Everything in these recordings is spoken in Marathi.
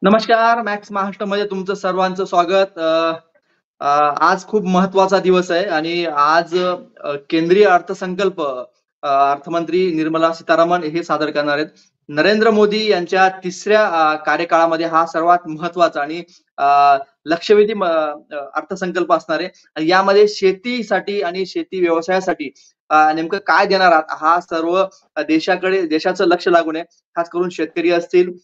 नमस्कार. मॅक्स महाराष्ट्रामध्ये तुमचं सर्वांचं स्वागत. अ, अ, आज खूप महत्त्वाचा दिवस आहे आणि आज केंद्रीय अर्थसंकल्प अर्थमंत्री निर्मला सीतारामन हे सादर करणार आहेत. नरेंद्र मोदी यांच्या 3ऱ्या कार्यकाळामध्ये हा सर्वात महत्त्वाचा आणि लक्षवेधी अर्थसंकल्प असणार आहे. आणि यामध्ये शेतीसाठी आणि शेती व्यवसायासाठी नेमकं काय देणार आहात, हा सर्व देशाचं लक्ष लागून आहे. खास करून शेतकरी असतील,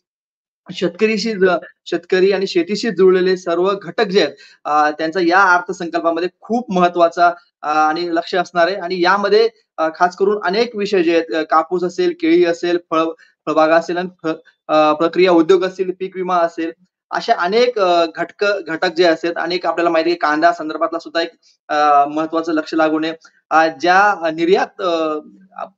शेतकरीशी ज शेतकरी आणि शेतीशी जुळलेले सर्व घटक जे आहेत, त्यांचा या अर्थसंकल्पामध्ये खूप महत्त्वाचा आणि लक्ष असणार आहे आणि यामध्ये खास करून अनेक विषय जे आहेत, कापूस असेल, केळी असेल, फळबागा असेल आणि प्रक्रिया उद्योग असतील, पीक विमा असेल, अशा अनेक घटक जे असतात, अनेक आपल्याला माहिती आहे कांदा संदर्भातला सुद्धा एक महत्त्वाचं लक्ष लागून आहे. ज्या निर्यात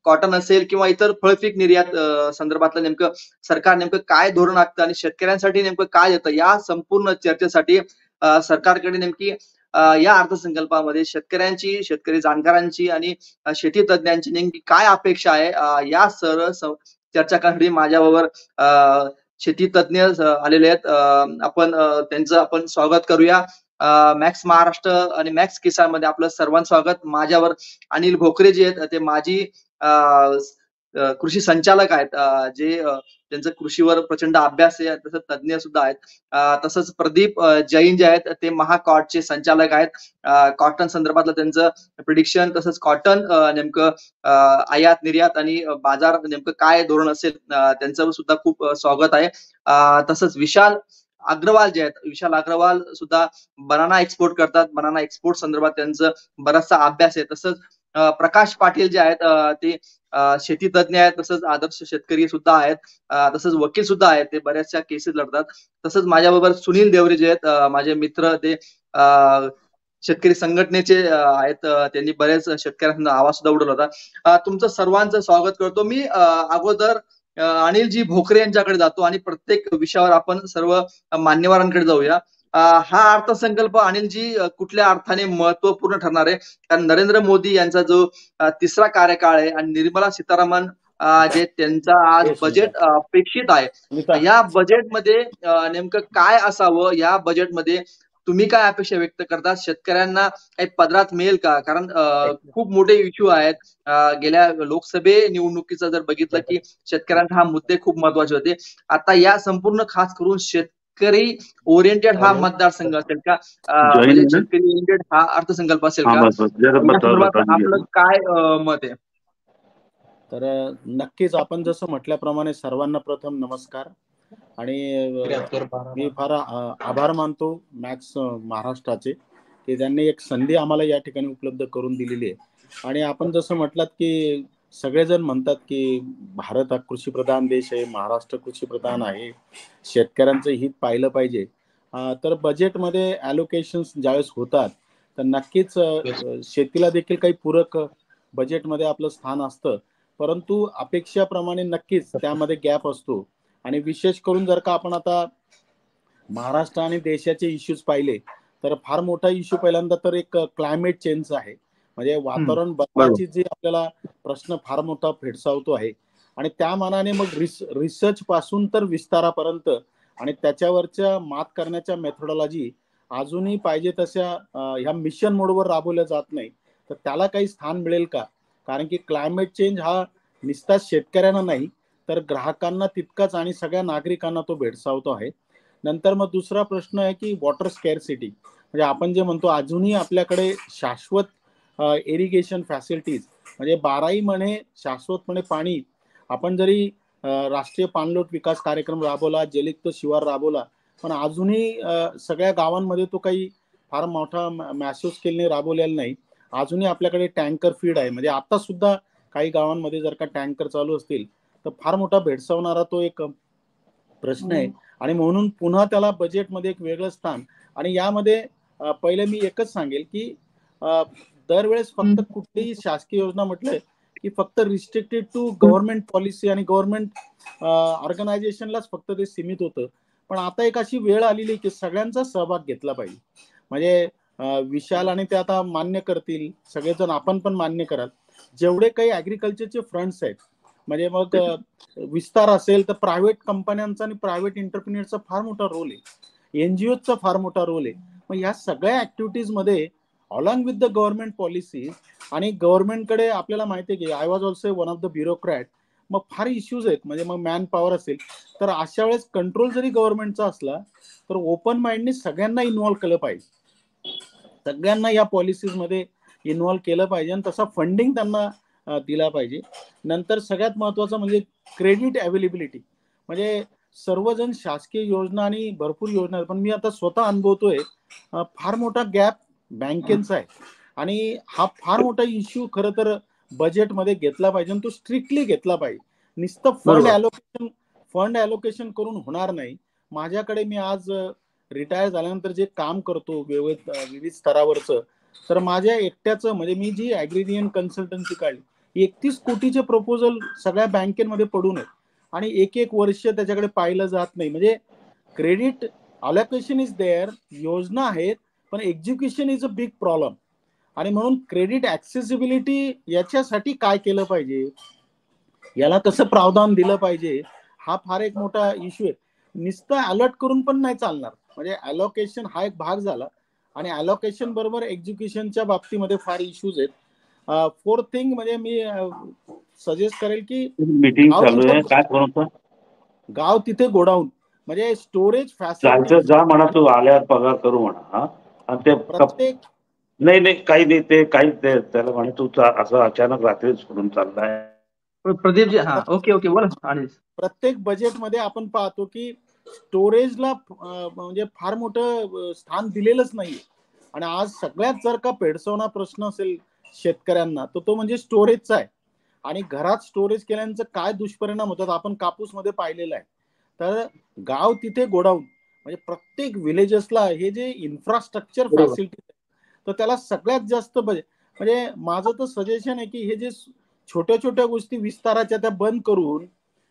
कॉटन असेल किंवा इतर फळपीक निर्यात संदर्भातलं नेमकं सरकार नेमकं काय धोरण आखतं आणि शेतकऱ्यांसाठी नेमकं काय देतं, या संपूर्ण चर्चेसाठी सरकारकडे नेमकी या अर्थसंकल्पामध्ये शेतकरी जाणकारांची आणि शेती तज्ञांची नेमकी काय अपेक्षा आहे, या सर्व चर्चा करण्यासाठी माझ्याबरोबर शेती तज्ञ आलेले आहेत. त्यांचं आपण स्वागत करूया. मॅक्स महाराष्ट्र आणि मॅक्स किसानमध्ये आपलं सर्वांचं स्वागत. माझ्यावर अनिल भोकरे जे आहेत, ते माजी अ, कृषी संचालक आहेत, जे त्यांचा कृषीवर प्रचंड अभ्यास आहे, तसंच तज्ञ सुद्धा आहेत. तसंच प्रदीप जैन जे आहेत, ते महाकॉटचे संचालक आहेत. कॉटन संदर्भातलं त्यांचं प्रिडिक्शन, तसंच कॉटन नेमकं आयात निर्यात आणि बाजार नेमकं काय धोरण असेल, त्यांचं सुद्धा खूप स्वागत आहे. तसंच विशाल अग्रवाल सुद्धा बनाना एक्सपोर्ट करतात. बनाना एक्सपोर्ट संदर्भात त्यांचं बराचसा अभ्यास आहे. तसंच प्रकाश पाटील जे आहेत, ते शेती तज्ञ आहेत, तसंच आदर्श शेतकरी सुद्धा आहेत. तसंच वकील सुद्धा आहेत, ते बऱ्याचशा केसेस लढतात. तसंच माझ्याबरोबर सुनील देवरे जे आहेत, माझे मित्र, ते शेतकरी संघटनेचे आहेत. त्यांनी बरेच शेतकऱ्यांना आवाज सुद्धा उठवला होता. तुमचं सर्वांचं स्वागत करतो मी. अगोदर अनिलजी भोकरे यांच्याकडे जातो आणि प्रत्येक विषयावर आपण सर्व मान्यवरांकडे जाऊया. हा अर्थसंकल्प अनिलजी कुठल्या अर्थाने महत्त्वपूर्ण ठरणार आहे? कारण नरेंद्र मोदी यांचा जो 3रा कार्यकाळ आहे आणि निर्मला सीतारामन जे त्यांचा आज बजेट अपेक्षित आहे. या बजेटमध्ये नेमकं काय असावं? या बजेटमध्ये तुम्ही काय अपेक्षा व्यक्त करता? शेतकऱ्यांना काही पदरात मिळेल का? कारण खूप मोठे इश्यू आहेत. गेल्या लोकसभे निवडणुकीचं जर बघितलं, की शेतकऱ्यांना हा मुद्दे खूप महत्त्वाचे होते. आता या संपूर्ण खास करून शेतकरी ओरिएंटेड हा मतदारसंघ असेल का? म्हणजे शेतकरी ओरिएंटेड हा अर्थसंकल्प असेल का? या संदर्भात आपलं काय मत आहे? तर नक्कीच आपण जसं म्हटल्याप्रमाणे सर्वांना प्रथम नमस्कार आणि मी फार आभार मानतो मॅक्स महाराष्ट्राचे, की त्यांनी एक संधी आम्हाला या ठिकाणी उपलब्ध करून दिलेली आहे. आणि आपण जसं म्हटलात की सगळेजण म्हणतात की भारत हा कृषीप्रधान देश आहे, महाराष्ट्र कृषीप्रधान आहे, शेतकऱ्यांचं हित पाहिलं पाहिजे. तर बजेटमध्ये ॲलोकेशन्स ज्यावेळेस होतात तर नक्कीच शेतीला देखील काही पूरक बजेटमध्ये आपलं स्थान असतं, परंतु अपेक्षाप्रमाणे नक्कीच त्यामध्ये गॅप असतो. आणि विशेष करून जर का आपण आता महाराष्ट्र आणि देशाचे इश्यूज पाहिले तर फार मोठा इश्यू पहिल्यांदा तर एक क्लायमेट चेंज आहे. म्हणजे वातावरण बदलाची जी आपल्याला प्रश्न फार मोठा भेडसावतो आहे. आणि त्या मानाने मग रिसर्च पासून तर विस्तारापर्यंत आणि त्याच्यावरच्या मात करण्याच्या मेथोडॉलॉजी अजूनही पाहिजे तशा ह्या मिशन मोडवर राबवल्या जात नाही. तर त्याला काही स्थान मिळेल का? कारण की क्लायमेट चेंज हा नुसताच शेतकऱ्यांना नाही तर ग्राहकांना तितकाच आणि सगळ्या नागरिकांना तो भेडसावतो आहे. नंतर मग दुसरा प्रश्न आहे की वॉटर स्कॅरसिटी, म्हणजे आपण जे म्हणतो अजूनही आपल्याकडे शाश्वत इरिगेशन फॅसिलिटीज म्हणजे 12ही महिने शाश्वतपणे पाणी, आपण जरी राष्ट्रीय पाणलोट विकास कार्यक्रम राबवला, जलयुक्त शिवार राबवला, पण अजूनही सगळ्या गावांमध्ये तो काही फार मोठा मॅसिव्ह स्केलने राबवलेला नाही. अजूनही आपल्याकडे टँकर फीड आहे. म्हणजे आता सुद्धा काही गावांमध्ये जर का टँकर चालू असतील तर फार मोठा भेडसावणारा तो एक प्रश्न आहे. आणि म्हणून पुन्हा त्याला बजेटमध्ये एक वेगळं स्थान. आणि यामध्ये पहिले मी एकच सांगेल की दरवेळेस फक्त कुठलीही शासकीय योजना म्हटलं की फक्त रिस्ट्रिक्टेड टू गव्हर्नमेंट पॉलिसी आणि गव्हर्नमेंट ऑर्गनायझेशनलाच फक्त ते सीमित होतं. पण आता एक अशी वेळ आलेली की सगळ्यांचा सहभाग घेतला पाहिजे. म्हणजे विशाल आणि ते आता मान्य करतील, सगळेजण आपण पण मान्य कराल, जेवढे काही ॲग्रिकल्चरचे फ्रंट्स आहेत म्हणजे मग विस्तार असेल तर प्रायव्हेट कंपन्यांचा आणि प्रायव्हेट एंटरप्रिन्युअरचा फार मोठा रोल आहे, एनजीओचा फार मोठा रोल आहे. मग या सगळ्या ऍक्टिव्हिटीज मध्ये along with the government policies, आणि गव्हर्नमेंटकडे आपल्याला माहिती आहे की I was also one of the bureaucrat, मग फार इश्यूज आहेत. म्हणजे मग मॅन पॉवर असेल तर अशा वेळेस कंट्रोल जरी गव्हर्नमेंटचा असला तर ओपन माइंडने सगळ्यांना इन्व्हॉल्व्ह केलं पाहिजे, सगळ्यांना या पॉलिसीज मध्ये इन्व्हॉल्व्ह केलं पाहिजे आणि तसा फंडिंग त्यांना दिला पाहिजे. नंतर सगळ्यात महत्वाचं म्हणजे क्रेडिट अवेलेबिलिटी. म्हणजे सर्वजण शासकीय योजना आणि भरपूर योजना, पण मी आता स्वतः अनुभवतोय फार मोठा गॅप बँकेचा आहे, आणि हा फार मोठा इश्यू खरं तर बजेटमध्ये घेतला पाहिजे आणि तो स्ट्रिक्टली घेतला पाहिजे. नुसतं फंड ॲलोकेशन करून होणार नाही. माझ्याकडे मी आज रिटायर झाल्यानंतर जे काम करतो विविध स्तरावरचं, तर माझ्या एकट्याचं म्हणजे मी जी ॲग्रिरियन कन्सल्टन्सी काढली 31 कोटीचे प्रपोजल सगळ्या बँकेमध्ये पडून आहेत, आणि एक वर्ष त्याच्याकडे पाहिलं जात नाही. म्हणजे क्रेडिट अलोकेशन इज देअर, योजना आहेत, पण execution is a big problem. आणि म्हणून क्रेडिट ऍक्सेसिबिलिटी याच्यासाठी काय केलं पाहिजे, याला कसं प्रावधान दिलं पाहिजे, हा फार एक मोठा इश्यू आहे. नुसतं अलर्ट करून पण नाही चालणार. म्हणजे अलोकेशन हा एक भाग झाला, आणि अलोकेशन बरोबर एक्झिक्युशनच्या बाबतीमध्ये फार इश्यूज आहेत. फोर्थ थिंग म्हणजे मी सजेस्ट करेल की मीटिंग चालू आहे, काय बनवतो गाव तिथे गोडाऊन, म्हणजे स्टोरेज जायचं, फॅसिलिटी जा म्हणा तू, आल्यावर पगार करू म्हणा. आणि ते प्रत्येक नाही नाही काही नाही, ते काही त्याला म्हणे तू असं अचानक रात्री सोडून चाललाय. प्रदीपजी, हा, ओके ओके, बोला. आणि प्रत्येक बजेटमध्ये आपण पाहतो की स्टोरेजला म्हणजे फार मोठं स्थान दिलेलंच नाहीये. आणि आज सगळ्यात जर का पेडसवणा प्रश्न असेल शेतकऱ्यांना, तर तो म्हणजे स्टोरेजचा आहे. आणि घरात स्टोरेज केल्यानंतर काय दुष्परिणाम होतात आपण कापूसमध्ये पाहिलेला आहे. तर गाव तिथे गोडाऊन, म्हणजे प्रत्येक विलेजेसला हे जे इन्फ्रास्ट्रक्चर फॅसिलिटी, तर त्याला सगळ्यात जास्त म्हणजे माझं तर सजेशन आहे की हे जे छोट्या छोट्या गोष्टी विस्ताराच्या त्या बंद करून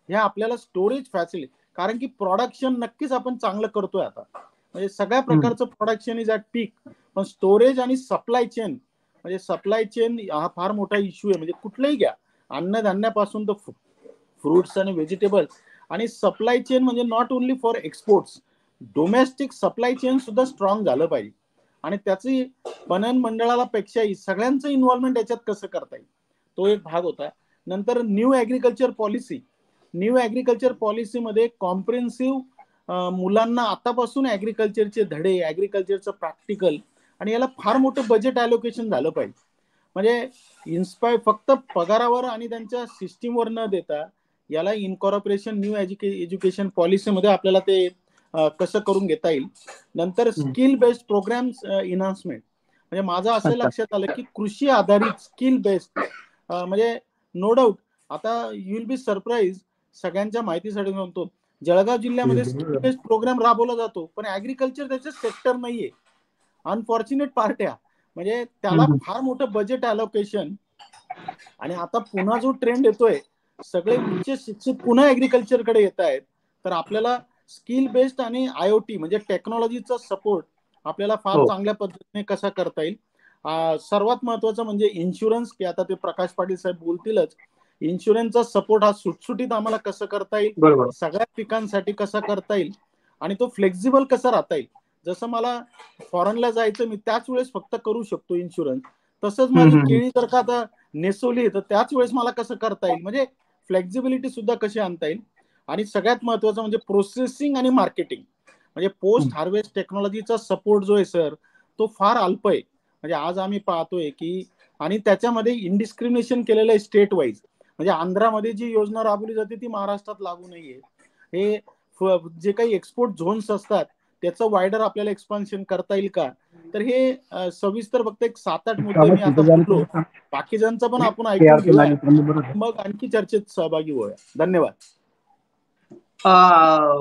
ह्या आपल्याला स्टोरेज फॅसिलिटी, कारण की प्रोडक्शन नक्कीच आपण चांगलं करतोय आता, म्हणजे सगळ्या प्रकारचं प्रोडक्शन इज ॲट पीक, पण स्टोरेज आणि सप्लाय चेन, म्हणजे सप्लाय चेन हा फार मोठा इश्यू आहे. म्हणजे कुठलंही घ्या, अन्नधान्यापासून तर फ्रुट्स आणि व्हेजिटेबल, आणि सप्लाय चेन म्हणजे not only for exports, domestic supply chain सुद्धा स्ट्रॉंग झालं पाहिजे. आणि त्याची पणन मंडळाला पेक्षाही सगळ्यांचं इन्व्हॉल्वमेंट याच्यात कसं करता येईल, तो एक भाग होता. नंतर न्यू ऍग्रिकल्चर पॉलिसीमध्ये कॉम्प्रिहेन्सिव्ह मुलांना आतापासून ऍग्रिकल्चरचे धडे, ऍग्रिकल्चरचं प्रॅक्टिकल, आणि याला फार मोठं बजेट ॲलोकेशन झालं पाहिजे. म्हणजे फक्त पगारावर आणि त्यांच्या सिस्टीमवर न देता याला इनकॉर्पोरेशन न्यू एज्युकेशन पॉलिसीमध्ये आपल्याला ते कसं करून घेता येईल. नंतर स्किल बेस्ड प्रोग्राम्स इन्हान्समेंट, म्हणजे माझं असं लक्षात आलं की कृषी आधारित स्किल बेस्ड, म्हणजे नो डाऊट आता यू विल बी सरप्राईज, सगळ्यांच्या माहितीसाठी म्हणतो, जळगाव जिल्ह्यामध्ये स्किल बेस्ड प्रोग्राम राबवला जातो, पण ऍग्रिकल्चर त्याचे सेक्टर नाहीये. अनफॉर्च्युनेट पार्ट आहे. म्हणजे त्याला फार मोठं बजेट अलोकेशन. आणि आता पुन्हा जो ट्रेंड येतोय, सगळे उच्च शिक्षित पुन्हा ऍग्रिकल्चरकडे येत आहेत, तर आपल्याला स्किल बेस्ड आणि IoT म्हणजे टेक्नॉलॉजीचा सपोर्ट आपल्याला फार चांगल्या पद्धतीने कसा करता येईल. सर्वात महत्वाचं म्हणजे इन्शुरन्स, की आता ते प्रकाश पाटील साहेब बोलतीलच, इन्शुरन्सचा सपोर्ट हा सुटसुटीत आम्हाला कसं करता येईल, सगळ्या पिकांसाठी कसा करता येईल, आणि तो फ्लेक्झिबल कसा राहता येईल. जसं मला फॉरेनला जायचं, मी त्याच वेळेस फक्त करू शकतो इन्शुरन्स, तसंच माझी केळी जर का आता नेसवली तर त्याच वेळेस मला कसं करता येईल, म्हणजे फ्लेक्झिबिलिटी सुद्धा कशी आणता येईल. आणि सगळ्यात महत्वाचं म्हणजे प्रोसेसिंग आणि मार्केटिंग, म्हणजे पोस्ट हार्वेस्ट टेक्नॉलॉजीचा सपोर्ट जो आहे सर, तो फार अल्प आहे. म्हणजे आज आम्ही पाहतोय की, आणि त्याच्यामध्ये इंडिस्क्रिमिनेशन केलेलं आहे स्टेट वाईज, म्हणजे आंध्रामध्ये जी योजना राबवली जाते ती महाराष्ट्रात लागू नाहीये. हे जे काही एक्सपोर्ट झोन्स असतात त्याचं वायडर आपल्याला एक्सपान्शन करता येईल का, तर हे सविस्तर फक्त एक 7-8 मुद्दे मी आता बोललो, बाकीच्यांचं पण आपण ऐकून घेऊया, मग आणखी चर्चेत सहभागी होऊया. धन्यवाद.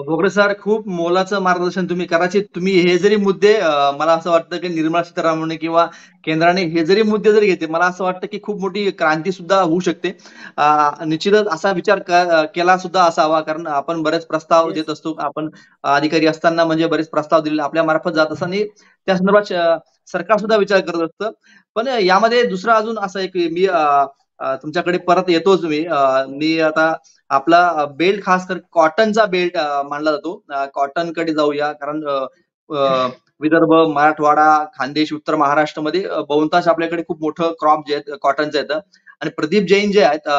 भोगरे सर, खूप मोलाचं मार्गदर्शन तुम्ही कदाचित तुम्ही हे जरी मुद्दे, मला असं वाटतं की निर्मला सीतारामन किंवा केंद्राने हे जरी मुद्दे जरी घेतले, मला असं वाटतं की खूप मोठी क्रांती सुद्धा होऊ शकते. निश्चितच असा विचार केला सुद्धा असावा, कारण आपण बरेच प्रस्ताव देत असतो, आपण अधिकारी असताना म्हणजे बरेच प्रस्ताव दिलेले आपल्या मार्फत जात असतात, आणि त्या संदर्भात सरकार सुद्धा विचार करत असतं. पण यामध्ये दुसरं अजून असं आहे की मी तुमच्याकडे परत येतोच मी. मी आता आपला बेल्ट खास कर कॉटनचा बेल्ट मानला जातो. कॉटनकडे जाऊया कारण अ, विदर्भ, मराठवाडा, खानदेश, उत्तर महाराष्ट्रामध्ये बहुतांश आपल्याकडे खूप मोठं क्रॉप जे आहेत कॉटनचं येतं आणि प्रदीप जैन जे आहेत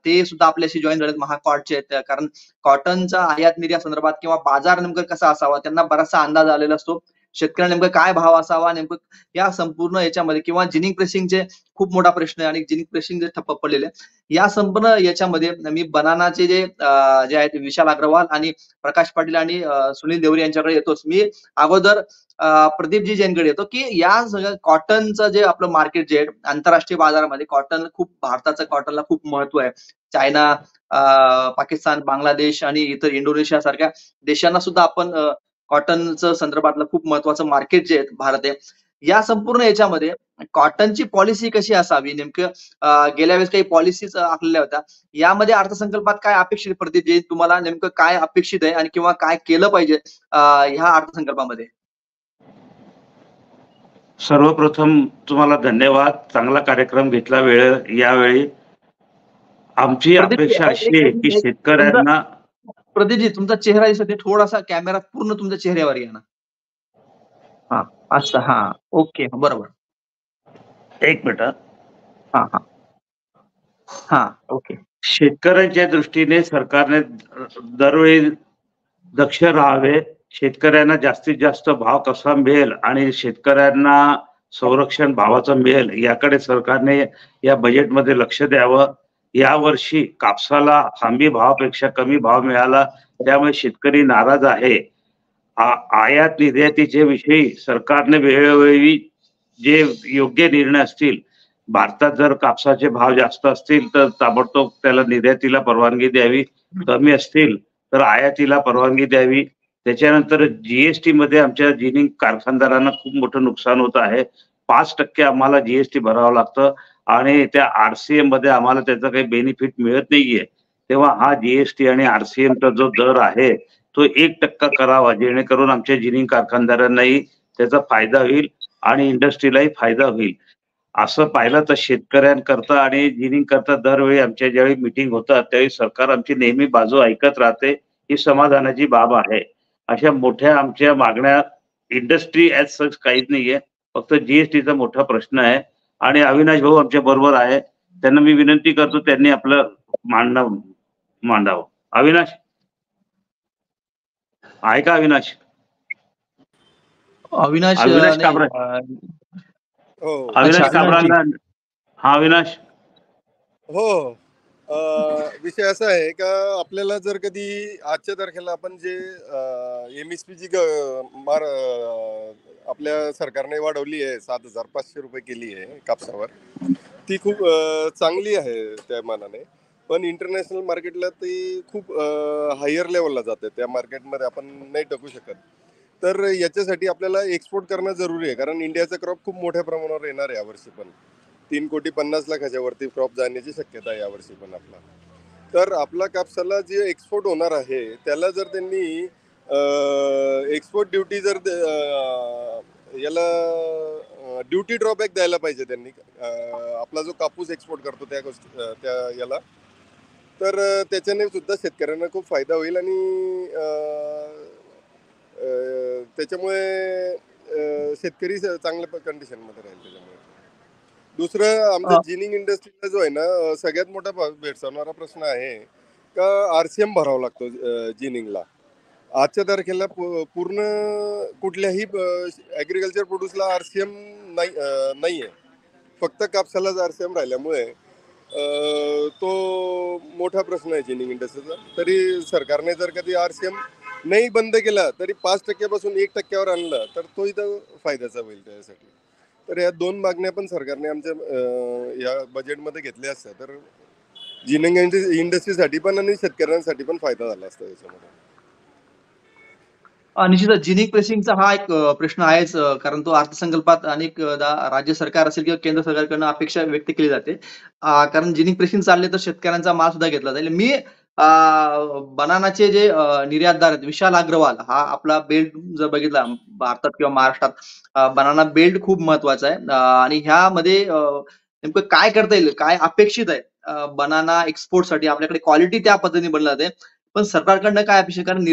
ते सुद्धा आपल्याशी जॉईन झालेत महाकॉटचे आहेत. कारण कॉटनचा आयात निर्यात संदर्भात किंवा बाजार नेमकं कसा असावा त्यांना बराचसा अंदाज आलेला असतो. शेतकऱ्यांना नेमकं काय भाव असावा नेमकं या संपूर्ण याच्यामध्ये किंवा जिनिंग प्रेसिंगचे खूप मोठा प्रश्न आहे आणि जिनिंग प्रेसिंग जे ठप्प पडलेले आहे. या संपूर्ण याच्यामध्ये मी बनानाचे जे आहेत विशाल अग्रवाल आणि प्रकाश पाटील आणि सुनील देवरे यांच्याकडे येतोच. मी अगोदर प्रदीपजी जैनकडे येतो, की या सगळ्या कॉटनचं जे आपलं मार्केट जे आहे आंतरराष्ट्रीय बाजारामध्ये कॉटन खूप भारताचं कॉटनला खूप महत्व आहे. चायना, पाकिस्तान, बांगलादेश आणि इतर इंडोनेशिया सारख्या देशांना सुद्धा आपण कॉटनचं संदर्भातलं खूप महत्वाचं मार्केट जे आहे भारत आहे. या संपूर्ण याच्यामध्ये कॉटनची पॉलिसी कशी असावी नेमकं गेल्या वेळेस काही पॉलिसीज आखलेल्या होत्या. यामध्ये अर्थसंकल्पात काय अपेक्षित आहे प्रदीप जैन तुम्हाला नेमकं काय अपेक्षित आहे आणि किंवा काय केलं पाहिजे ह्या अर्थसंकल्पामध्ये? सर्वप्रथम तुम्हाला धन्यवाद. चांगला कार्यक्रम घेतला यावेळी. आमची प्रदीपजी अपेक्षा अशी आहे की तुमचा शेतकऱ्यांना प्रदीपजी तुमचा चेहरा दिसत नाही. थोडासा कॅमेरा पूर्ण तुमच्या चेहऱ्यावर या ना. हां. असं हां. ओके. बरोबर. 1 मिनिट. हां, हां. हां. ओके. शेतकऱ्यांच्या दृष्टीने सरकारने दरवेळी दक्ष राहावे. शेतकऱ्यांना जास्तीत जास्त भाव कसा मिळेल आणि शेतकऱ्यांना संरक्षण भावाचं मिळेल याकडे सरकारने या बजेटमध्ये लक्ष द्यावं. यावर्षी कापसाला हमी भावापेक्षा कमी भाव मिळाला, त्यामुळे शेतकरी नाराज आहे. आयात निर्यातीच्या विषयी सरकारने वेळोवेळी जे योग्य निर्णय असतील, भारतात जर कापसाचे भाव जास्त असतील तर ताबडतोब त्याला निर्यातीला परवानगी द्यावी, कमी असतील तर आयातीला परवानगी द्यावी. त्याच्यानंतर जीएसटी मध्ये आमच्या जिनिंग कारखानदारांना खूप मोठं नुकसान होत आहे. 5% आम्हाला जीएसटी भरावं लागतं आणि त्या आरसीएम मध्ये आम्हाला त्याचा काही बेनिफिट मिळत नाहीये. तेव्हा हा जीएसटी आणि आरसीएमचा जो दर आहे तो 1% करावा, जेणेकरून आमच्या जिनिंग कारखानदारांनाही त्याचा फायदा होईल आणि इंडस्ट्रीलाही फायदा होईल. असं पाहिलं तर शेतकऱ्यांकरता आणि जिनिंग करता दरवेळी आमच्या ज्यावेळी मीटिंग होतात त्यावेळी सरकार आमची नेहमी बाजू ऐकत राहते. ही समाधानाची बाब आहे. अशा मोठ्या आमच्या मागण्या इंडस्ट्री ॲज सच काहीच नाहीये. फक्त जीएसटीचा मोठा प्रश्न आहे आणि अविनाश भाऊ आमच्या बरोबर आहे. त्यांना मी विनंती करतो त्यांनी आपलं मांडावं. अविनाश आहे का अविनाश? अविनाश अविनाश नाही, काबरा हो. अविनाश अच्छा, काबरांना हा अविनाश हो. विषय असा आहे का आपल्याला जर कधी आजच्या तारखेला आपण जे MSP जी आपल्या सरकारने वाढवली आहे 7,500 रुपये केली आहे कापसावर, ती खूप चांगली आहे त्या मानाने. पण इंटरनॅशनल मार्केटला ती खूप हायर लेवलला जाते. त्या मार्केटमध्ये आपण नाही टाकू शकत. तर याच्यासाठी आपल्याला एक्सपोर्ट करणं जरुरी आहे, कारण इंडियाचा क्रॉप खूप मोठ्या प्रमाणावर येणार आहे यावर्षी पण. 3,50,00,000 वरती क्रॉप जाण्याची शक्यता आहे यावर्षी पण आपला. तर आपला कापसाला जे एक्सपोर्ट होणार आहे त्याला जर त्यांनी एक्सपोर्ट ड्युटी जर याला ड्युटी ड्रॉबॅक द्यायला पाहिजे त्यांनी. आपला जो कापूस एक्सपोर्ट करतो त्या गोष्टी त्या याला, तर त्याच्याने सुद्धा शेतकऱ्यांना खूप फायदा होईल आणि त्याच्यामुळे शेतकरी चांगल्या कंडिशनमध्ये राहील. त्याच्यामुळे दुसरं आमच्या जिनिंग इंडस्ट्रीला जो आहे ना सगळ्यात मोठा भेडसावणारा प्रश्न आहे का आरसीएम भरावा लागतो जिनिंगला. आजच्या तारखेला पूर्ण कुठल्याही ॲग्रिकल्चर प्रोड्यूसला आरसीएम नाही आहे. फक्त कापसालाच आरसीएम राहिल्यामुळे तो मोठा प्रश्न आहे जिनिंग इंडस्ट्रीचा. तरी सरकारने जर कधी आरसीएम नाही बंद केला तरी 5% पासून 1% आणलं तर तो इथं फायद्याचा होईल त्यासाठी. तर या 2 मागण्या पण सरकारने आमच्या या बजेटमध्ये घेतल्या असत्या तर जिनिंग इंडस्ट्रीसाठी पण आणि शेतकऱ्यांसाठी पण फायदा झाला असता याच्यामध्ये. निश्चितच जिनिंग प्रेसिंगचा हा एक प्रश्न आहेच कारण तो अर्थसंकल्पात अनेकदा राज्य सरकार असेल किंवा केंद्र सरकारकडून अपेक्षा व्यक्त केली जाते. कारण जिनिंग प्रेसिंग चालले तर शेतकऱ्यांचा माल सुद्धा घेतला जाईल. मी बनानाचे जे निर्यातदार आहेत विशाल अग्रवाल हा आपला बेल्ट जर बघितला भारतात किंवा महाराष्ट्रात बनाना बेल्ट खूप महत्वाचा आहे आणि ह्यामध्ये नेमकं काय करता येईल, काय अपेक्षित आहे बनाना एक्सपोर्टसाठी? आपल्याकडे क्वालिटी त्या पद्धतीने बनली जाते. पण सरकारकडनं काय अपेक्षा आहे? कारण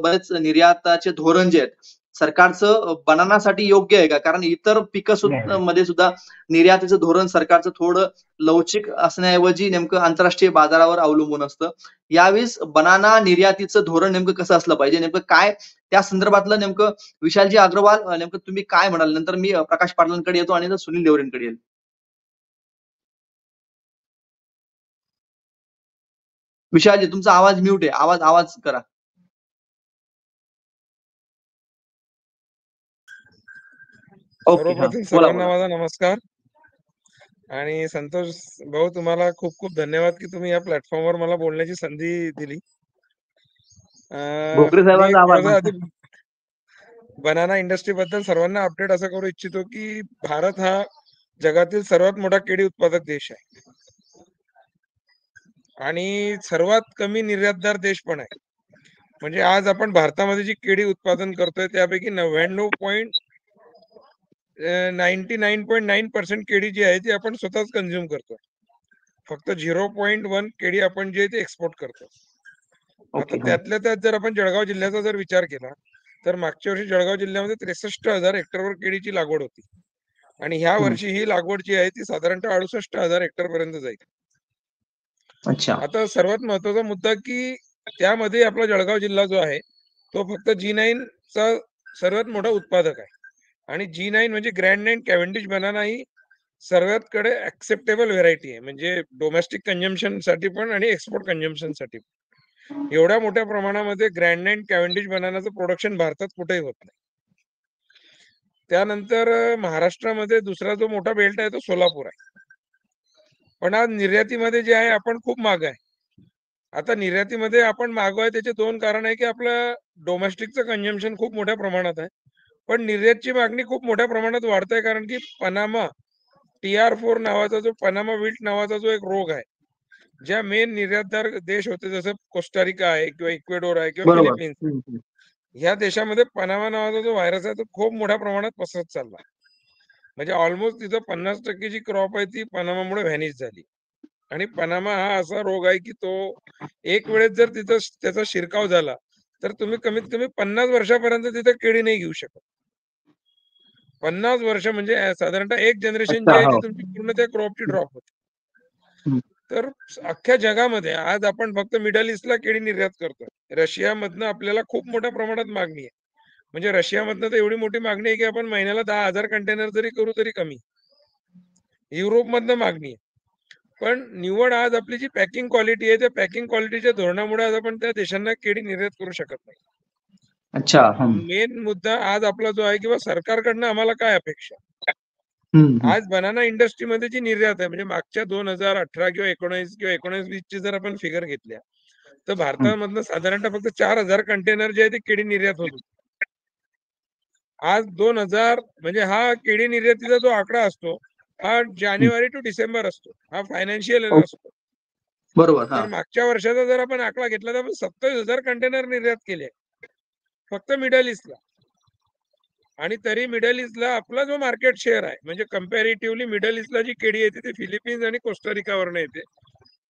बरेच निर्याताचे धोरण जे आहेत, सरकारचं बनानासाठी योग्य आहे का? कारण इतर पिकं मध्ये सुद्धा निर्यातीचं धोरण सरकारचं थोडं लवचिक असण्याऐवजी नेमकं आंतरराष्ट्रीय बाजारावर अवलंबून असतं. यावेळेस बनाना निर्यातीचं धोरण नेमकं कसं असलं पाहिजे? नेमकं काय त्या संदर्भातलं नेमकं विशालजी अग्रवाल नेमकं तुम्ही काय म्हणाल? नंतर मी प्रकाश पाटलांकडे येतो आणि सुनील देवरेंकडे येईल. विशालजी तुमचा आवाज म्यूट आहे. आवाज करा. ओके. हां. सर्वप्रथम बोला, सर्वांना बोला. माझा नमस्कार आणि संतोष भाऊ, तुम्हाला खूप खूप धन्यवाद की तुम्ही या प्लॅटफॉर्मवर मला बोलण्याची संधी दिली. भोकरे मी साहेबांचा एक आभार थोडंसं मानतो. आधी बनाना इंडस्ट्री बद्दल सर्वांना अपडेट असं करू इच्छितो की भारत हा जगातील सर्वात मोठा केळी उत्पादक देश आहे आणि सर्वात कमी निर्यातदार देश पण आहे. म्हणजे आज आपण भारतामध्ये जी केळी उत्पादन करतोय त्यापैकी 99.9% केळी जी आहे ती आपण स्वतःच कन्झ्युम करतो. फक्त 0.1 केळी आपण जे ते एक्सपोर्ट करतो. आता ओके. त्यातल्या त्यात जर आपण जळगाव जिल्ह्याचा जर विचार केला तर मागच्या वर्षी जळगाव जिल्ह्यामध्ये 63,000 हेक्टरवर केळीची लागवड होती आणि ह्या वर्षी ही लागवड जी आहे ती साधारणतः 68,000 हेक्टर पर्यंत जाईल. अच्छा. आता सर्वात महत्वाचा मुद्दा की त्यामध्ये आपला जळगाव जिल्हा जो आहे तो फक्त G9 चा सर्वात मोठा उत्पादक आहे आणि G9 म्हणजे ग्रँड 9 कॅव्हेंडिश बनाना ही सर्वातकडे ऍक्सेप्टेबल व्हेरायटी आहे. म्हणजे डोमेस्टिक कन्झम्पशन साठी पण आणि एक्सपोर्ट कन्झम्पशन साठी पण. एवढ्या मोठ्या प्रमाणामध्ये ग्रँड 9 कॅव्हेंडिश बनानाचं प्रोडक्शन भारतात कुठेही होत नाही. त्यानंतर महाराष्ट्रामध्ये दुसरा जो मोठा बेल्ट आहे तो सोलापूर आहे. पण आज निर्यातीमध्ये जे आहे आपण खूप माग आहे. आता निर्यातीमध्ये आपण मागो आहे त्याचे दोन कारण आहे की आपलं डोमेस्टिकचं कन्झम्पशन खूप मोठ्या प्रमाणात आहे. पण निर्यातची मागणी खूप मोठ्या प्रमाणात वाढत आहे कारण की पनामा TR4 नावाचा जो पनामा विल्ट नावाचा जो एक रोग आहे, ज्या मेन निर्यातदार देश होते जसं कोस्टारिका आहे किंवा इक्वेडोर आहे किंवा बरोबर. फिलिपिन्स, ह्या देशामध्ये पनामा नावाचा जो व्हायरस आहे तो खूप मोठ्या प्रमाणात पसरत चालला. म्हणजे ऑलमोस्ट तिथं 50% जी क्रॉप आहे ती पनामामुळे व्हॅनिश झाली. आणि पनामा हा असा रोग आहे की तो एक वेळेस जर तिथं त्याचा शिरकाव झाला तर तुम्ही कमीत कमी 50 वर्षापर्यंत तिथे केळी नाही घेऊ शकत. 50 वर्ष म्हणजे साधारणतः एक जनरेशन जी अच्छा. आहे ती हो. तुमची पूर्ण त्या क्रॉपची ड्रॉप होते. हं. तर अख्ख्या जगामध्ये आज आपण फक्त मिडल ईस्टला केळी निर्यात करतोय. रशियामधनं आपल्याला खूप मोठ्या प्रमाणात मागणी आहे. म्हणजे रशियामधनं तर एवढी मोठी मागणी आहे की आपण महिन्याला 10,000 कंटेनर जरी करू तरी कमी. युरोपमधनं मागणी आहे. पण निवड आज आपली जी पॅकिंग क्वालिटी आहे त्या पॅकिंग क्वालिटीच्या धोरणामुळे आज आपण त्या देशांना केळी निर्यात करू शकत नाही. अच्छा. मेन मुद्दा आज आपला जो आहे किंवा सरकारकडनं आम्हाला काय अपेक्षा? हं. आज बनाना इंडस्ट्रीमध्ये जी निर्यात आहे म्हणजे मागच्या 2018 किंवा 19 किंवा 19-20 ची जर आपण फिगर घेतल्या तर भारतामधनं साधारणतः फक्त 4,000 कंटेनर जे आहे ते केळी निर्यात होत होते. आज 2,000 म्हणजे हा केळी निर्यातीचा जो आकडा असतो हा जानेवारी टू डिसेंबर असतो. हा फायनान्शियल ओके. असतो. बरोबर. तर हां. मागच्या वर्षाचा जर आपण आकडा घेतला तर आपण 27,000 कंटेनर निर्यात केले फक्त मिडल ईस्टला. आणि तरी मिडल ईस्टला आपला जो मार्केट शेअर आहे म्हणजे कम्पॅरेटिव्हली मिडल ईस्टला जी केळी येते ती फिलिपिन्स आणि कोस्टारिकावरनं येते.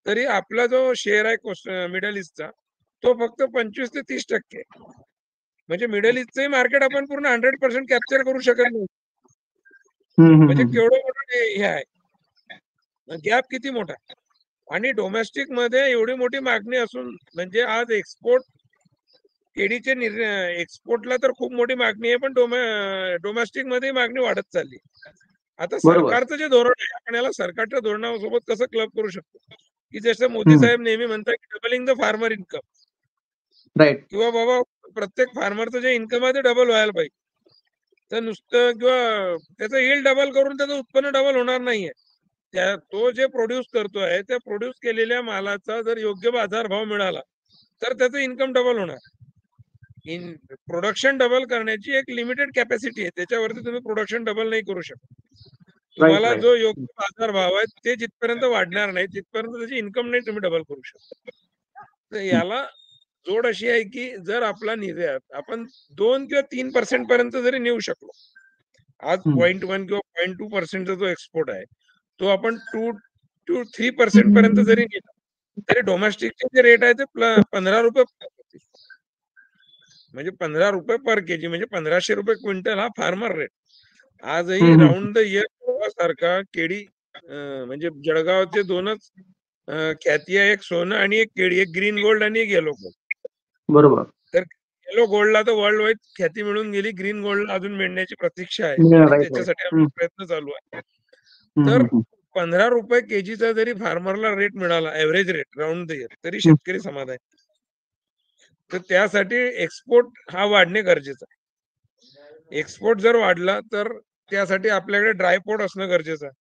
तरी आपला जो शेअर आहे मिडल ईस्टचा तो फक्त 25 ते 30% आहे. म्हणजे मिडल ईस्टचे मार्केट आपण पूर्ण 100% कॅप्चर करू शकत नाही. म्हणजे केवढं मोठं हे आहे, गॅप किती मोठा आहे. आणि डोमेस्टिक मध्ये एवढी मोठी मागणी असून म्हणजे आज एक्सपोर्ट केळीचे एक्सपोर्टला तर खूप मोठी मागणी आहे पण डोमेस्टिक मध्ये मागणी वाढत चालली. आता बरोबर. सरकारचं जे धोरण आहे आपण याला सरकारच्या धोरणासोबत कसं क्लब करू शकतो की जसं मोदी साहेब नेहमी म्हणतात की doubling the farmer income, right. किंवा बाबा प्रत्येक फार्मरचं जे इन्कम आहे ते डबल व्हायला पाहिजे. तर नुसतं किंवा त्याचं यील्ड डबल करून त्याचं उत्पन्न डबल होणार नाहीये. तो जे प्रोड्यूस करतोय त्या प्रोड्यूस केलेल्या मालाचा जर योग्य बाजारभाव मिळाला तर त्याचं इन्कम डबल होणार. प्रोडक्शन डबल करण्याची एक लिमिटेड कॅपॅसिटी आहे, त्याच्यावरती तुम्ही प्रोडक्शन डबल नाही करू शकत. तुम्हाला जो योग्य बाजार भाव आहे ते जिथपर्यंत वाढणार नाही तिथपर्यंत त्याची इन्कम नाही तुम्ही डबल करू शकता. तर याला जोड अशी आहे की जर आपला निर्यात आपण 2 किंवा 3% पर्यंत जरी नेऊ शकलो, आज 0.1 किंवा 0.2% जो एक्सपोर्ट आहे तो आपण 2 to 3% पर्यंत जरी गेला तरी डोमेस्टिकचे जे रेट आहे ते 15 रुपये म्हणजे 15 रुपये पर केजी म्हणजे 1500 रुपये क्विंटल हा फार्मर रेट. आजही राऊंड द इयर सारखा केळी म्हणजे जळगावचे दोनच ख्याती आहे, एक सोनं आणि एक केळी, एक ग्रीन गोल्ड आणि एक येलो गोल्ड. बरोबर. तर येलो गोल्डला तर वर्ल्ड वाईड ख्याती मिळून गेली, ग्रीन गोल्डला अजून मिळण्याची प्रतीक्षा आहे राईट, आणि राईट. त्याच्यासाठी आमचे प्रयत्न चालू आहे. तर 15 रुपये केजीचा जरी फार्मरला रेट मिळाला, average rate round the year, तरी शेतकरी समाधानी. तर त्यासाठी एक्सपोर्ट हा वाढणे गरजेचं आहे. एक्सपोर्ट जर वाढला तर त्यासाठी आपल्याकडे ड्रायपोर्ट असणं गरजेचं आहे.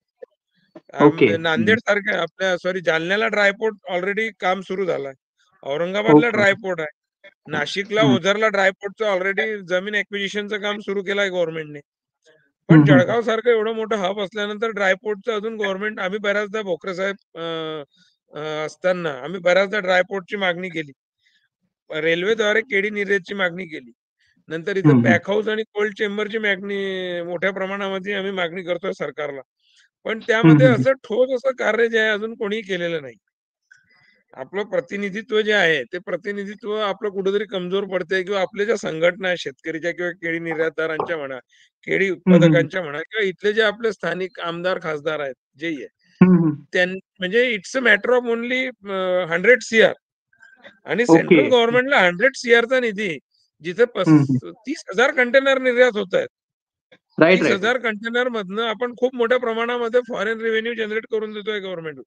नांदेड सारख्या आपल्या जालन्याला ड्रायपोर्ट ऑलरेडी काम सुरू झालंय. औरंगाबादला ड्रायपोर्ट आहे. नाशिकला ओझरला ड्रायपोर्टचं ऑलरेडी जमीन ऍक्विजिशनचं काम सुरू केलंय गव्हर्नमेंटने. पण जळगाव सारखं एवढं मोठं हब असल्यानंतर ड्रायपोर्टचं अजून गव्हर्नमेंट, आम्ही बऱ्याचदा भोकरे साहेब असताना आम्ही बऱ्याचदा ड्रायपोर्टची मागणी केली. रेल्वेद्वारे केळी निर्यातची मागणी केली. नंतर इथं पॅक हाऊस आणि कोल्ड चेंबरची मागणी मोठ्या प्रमाणामध्ये आम्ही मागणी करतोय सरकारला. पण त्यामध्ये असं ठोस असं कार्य जे आहे अजून कोणीही केलेलं नाही. आपलं प्रतिनिधित्व जे आहे ते प्रतिनिधित्व आपलं कुठेतरी कमजोर पडतंय, किंवा आपल्या ज्या संघटना आहेत शेतकरीच्या किंवा केळी निर्यातदारांच्या म्हणा, केळी उत्पादकांच्या म्हणा, किंवा इथले जे आपले स्थानिक आमदार खासदार आहेत जे आहे, म्हणजे it's a matter of only 100 CR आणि सेंट्रल गव्हर्नमेंटला 100 CRचा निधी, जिथे 30,000 कंटेनर निर्यात होत आहेत. 30,000 कंटेनर मधनं आपण खूप मोठ्या प्रमाणामध्ये फॉरेन रेव्हेन्यू जनरेट करून देतोय गव्हर्नमेंट,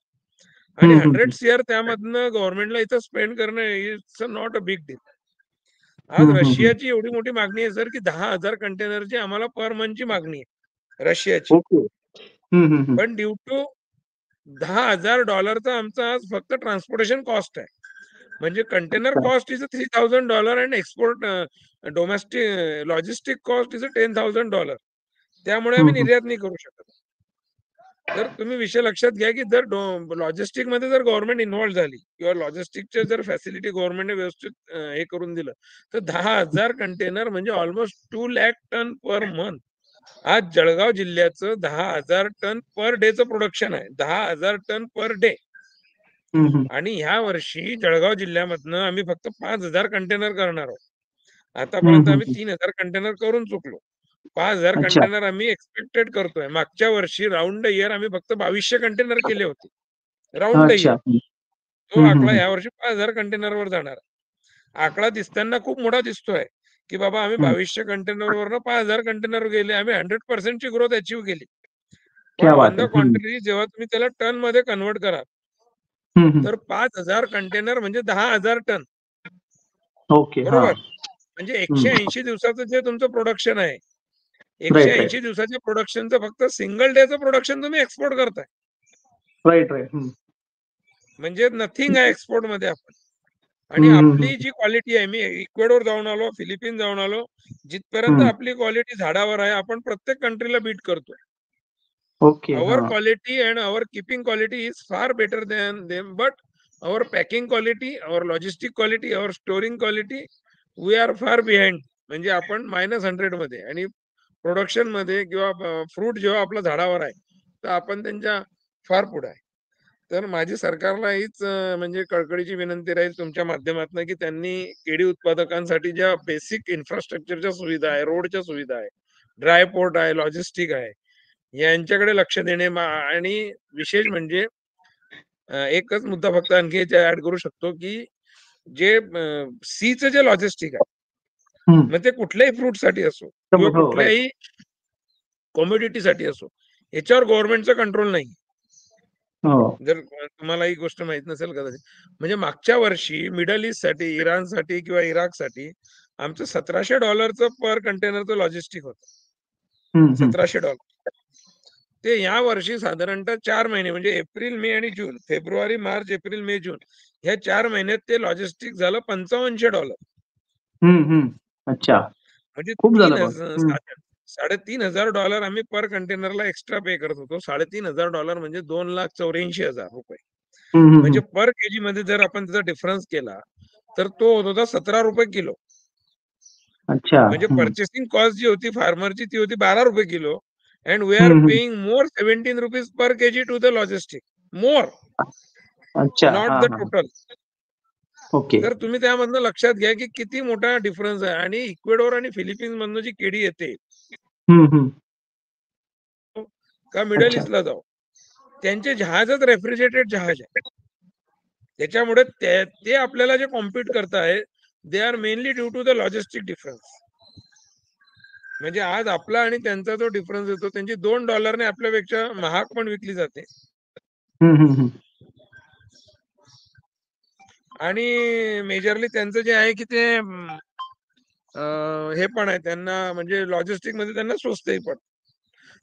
आणि 100 CR त्यामधनं गव्हर्नमेंटला इथं स्पेंड करणं it's not a big deal. आज रशियाची एवढी मोठी मागणी आहे सर की 10,000 कंटेनरची आम्हाला पर मंथची मागणी आहे रशियाची. पण ड्यू टू $10,000 आमचा आज फक्त ट्रान्सपोर्टेशन कॉस्ट आहे. म्हणजे container cost is $3,000 and export domestic logistic cost is $10,000. त्यामुळे आम्ही निर्यात नाही करू शकत. तर तुम्ही विषय लक्षात घ्या की जर लॉजिस्टिक मध्ये जर गव्हर्नमेंट इन्व्हॉल्व्ह झाली किंवा लॉजिस्टिकच्या जर फॅसिलिटी गव्हर्नमेंटने व्यवस्थित हे करून दिलं तर 10,000 कंटेनर म्हणजे almost 2 lakh ton per month. आज जळगाव जिल्ह्याचं 10,000 टन पर डेचं प्रोडक्शन आहे. 10,000 टन पर डे. आणि ह्या वर्षी जळगाव जिल्ह्यामधनं आम्ही फक्त 5,000 कंटेनर करणार आहोत. आतापर्यंत आम्ही 3,000 कंटेनर करून चुकलो. 5,000 कंटेनर आम्ही एक्सपेक्टेड करतोय. मागच्या वर्षी राऊंड द इयर आम्ही फक्त 2,200 कंटेनर केले होते. Round the year. तो आकडा या वर्षी 5,000 कंटेनरवर जाणार. आकडा दिसताना खूप मोठा दिसतोय की बाबा आम्ही 2,200 कंटेनरवरनं 5,000 कंटेनर गेले, आम्ही 100% ची ग्रोथ अचीव्ह केली. पण ऑन द कॉन्ट्ररी जेव्हा तुम्ही त्याला टन मध्ये कन्वर्ट कराल तर 5,000 कंटेनर म्हणजे 10,000 टन. बरोबर. म्हणजे 180 दिवसाचं जे तुमचं प्रोडक्शन आहे, 180 दिवसाच्या प्रोडक्शनचं फक्त सिंगल डेचं प्रोडक्शन तुम्ही एक्सपोर्ट करताय. राईट. म्हणजे नथिंग आहे एक्सपोर्ट मध्ये आपण. आणि आपली जी क्वालिटी आहे, मी इक्वेडोर जाऊन आलो, फिलिपिन जाऊन आलो, जिथपर्यंत आपली क्वालिटी झाडावर आहे आपण प्रत्येक कंट्रीला बीट करतोय. Our quality and our keeping quality is far better than them, but our packing quality, our logistic quality, our storing quality, we are far behind. म्हणजे आपण -100 मध्ये, आणि प्रोडक्शन मध्ये किंवा फ्रूट जेव्हा आपल्या झाडावर आहे तर आपण त्यांच्या फार पुढे आहे. तर माझी सरकारला हीच म्हणजे कळकळीची विनंती राहील तुमच्या माध्यमातून की त्यांनी केळी उत्पादकांसाठी ज्या बेसिक इन्फ्रास्ट्रक्चरच्या सुविधा आहे, रोडच्या सुविधा आहे, ड्रायपोर्ट आहे, लॉजिस्टिक आहे, यांच्याकडे लक्ष देणे. आणि विशेष म्हणजे एकच मुद्दा फक्त आणखी ऍड करू शकतो की जे सीचं जे लॉजिस्टिक आहे, मग ते कुठल्याही फ्रूट साठी असो किंवा कुठल्याही कॉमोडिटीसाठी असो, याच्यावर गव्हर्नमेंटचा कंट्रोल नाही. जर तुम्हाला ही गोष्ट माहित नसेल कदाचित, म्हणजे मागच्या वर्षी मिडल ईस्ट साठी, इराणसाठी किंवा इराकसाठी आमचं $1,700 पर कंटेनरचं लॉजिस्टिक होतं. $1,700. ते या वर्षी साधारणतः 4 महिने म्हणजे एप्रिल, मे आणि जून, फेब्रुवारी, मार्च, एप्रिल, मे, जून ह्या 4 महिन्यात ते लॉजिस्टिक झालं $5,500. अच्छा. म्हणजे खूप झालं. $3,500 आम्ही पर कंटेनरला एक्स्ट्रा पे करत होतो. $3,500 म्हणजे $2,84,000. म्हणजे पर केजी मध्ये जर आपण त्याचा डिफरन्स केला तर तो होत होता ₹17 किलो. अच्छा. म्हणजे पर्चेसिंग कॉस्ट जी होती फार्मरची ती होती ₹12 kilo, and we are paying more 17 rupees per kg to the logistic. More, अच्छा. not the total. ओके. तर तुम्ही त्यामधनं लक्षात घ्या की किती मोठा डिफरन्स आहे. आणि इक्वेडोर आणि फिलिपिन्स मधनं जी केळी येते का मिडल ईस्टला जाऊ, त्यांचे जहाजच रेफ्रिजरेटेड जहाज आहे. त्याच्यामुळे ते आपल्याला जे कॉम्पिट करताय they are mainly due to the logistic difference. म्हणजे आज आपला आणि त्यांचा जो डिफरन्स येतो, त्यांची $2 आपल्यापेक्षा महाग पण विकली जाते. आणि मेजरली त्यांचं जे आहे की ते हे पण आहे, त्यांना म्हणजे लॉजिस्टिक मध्ये त्यांना स्वस्तही पण.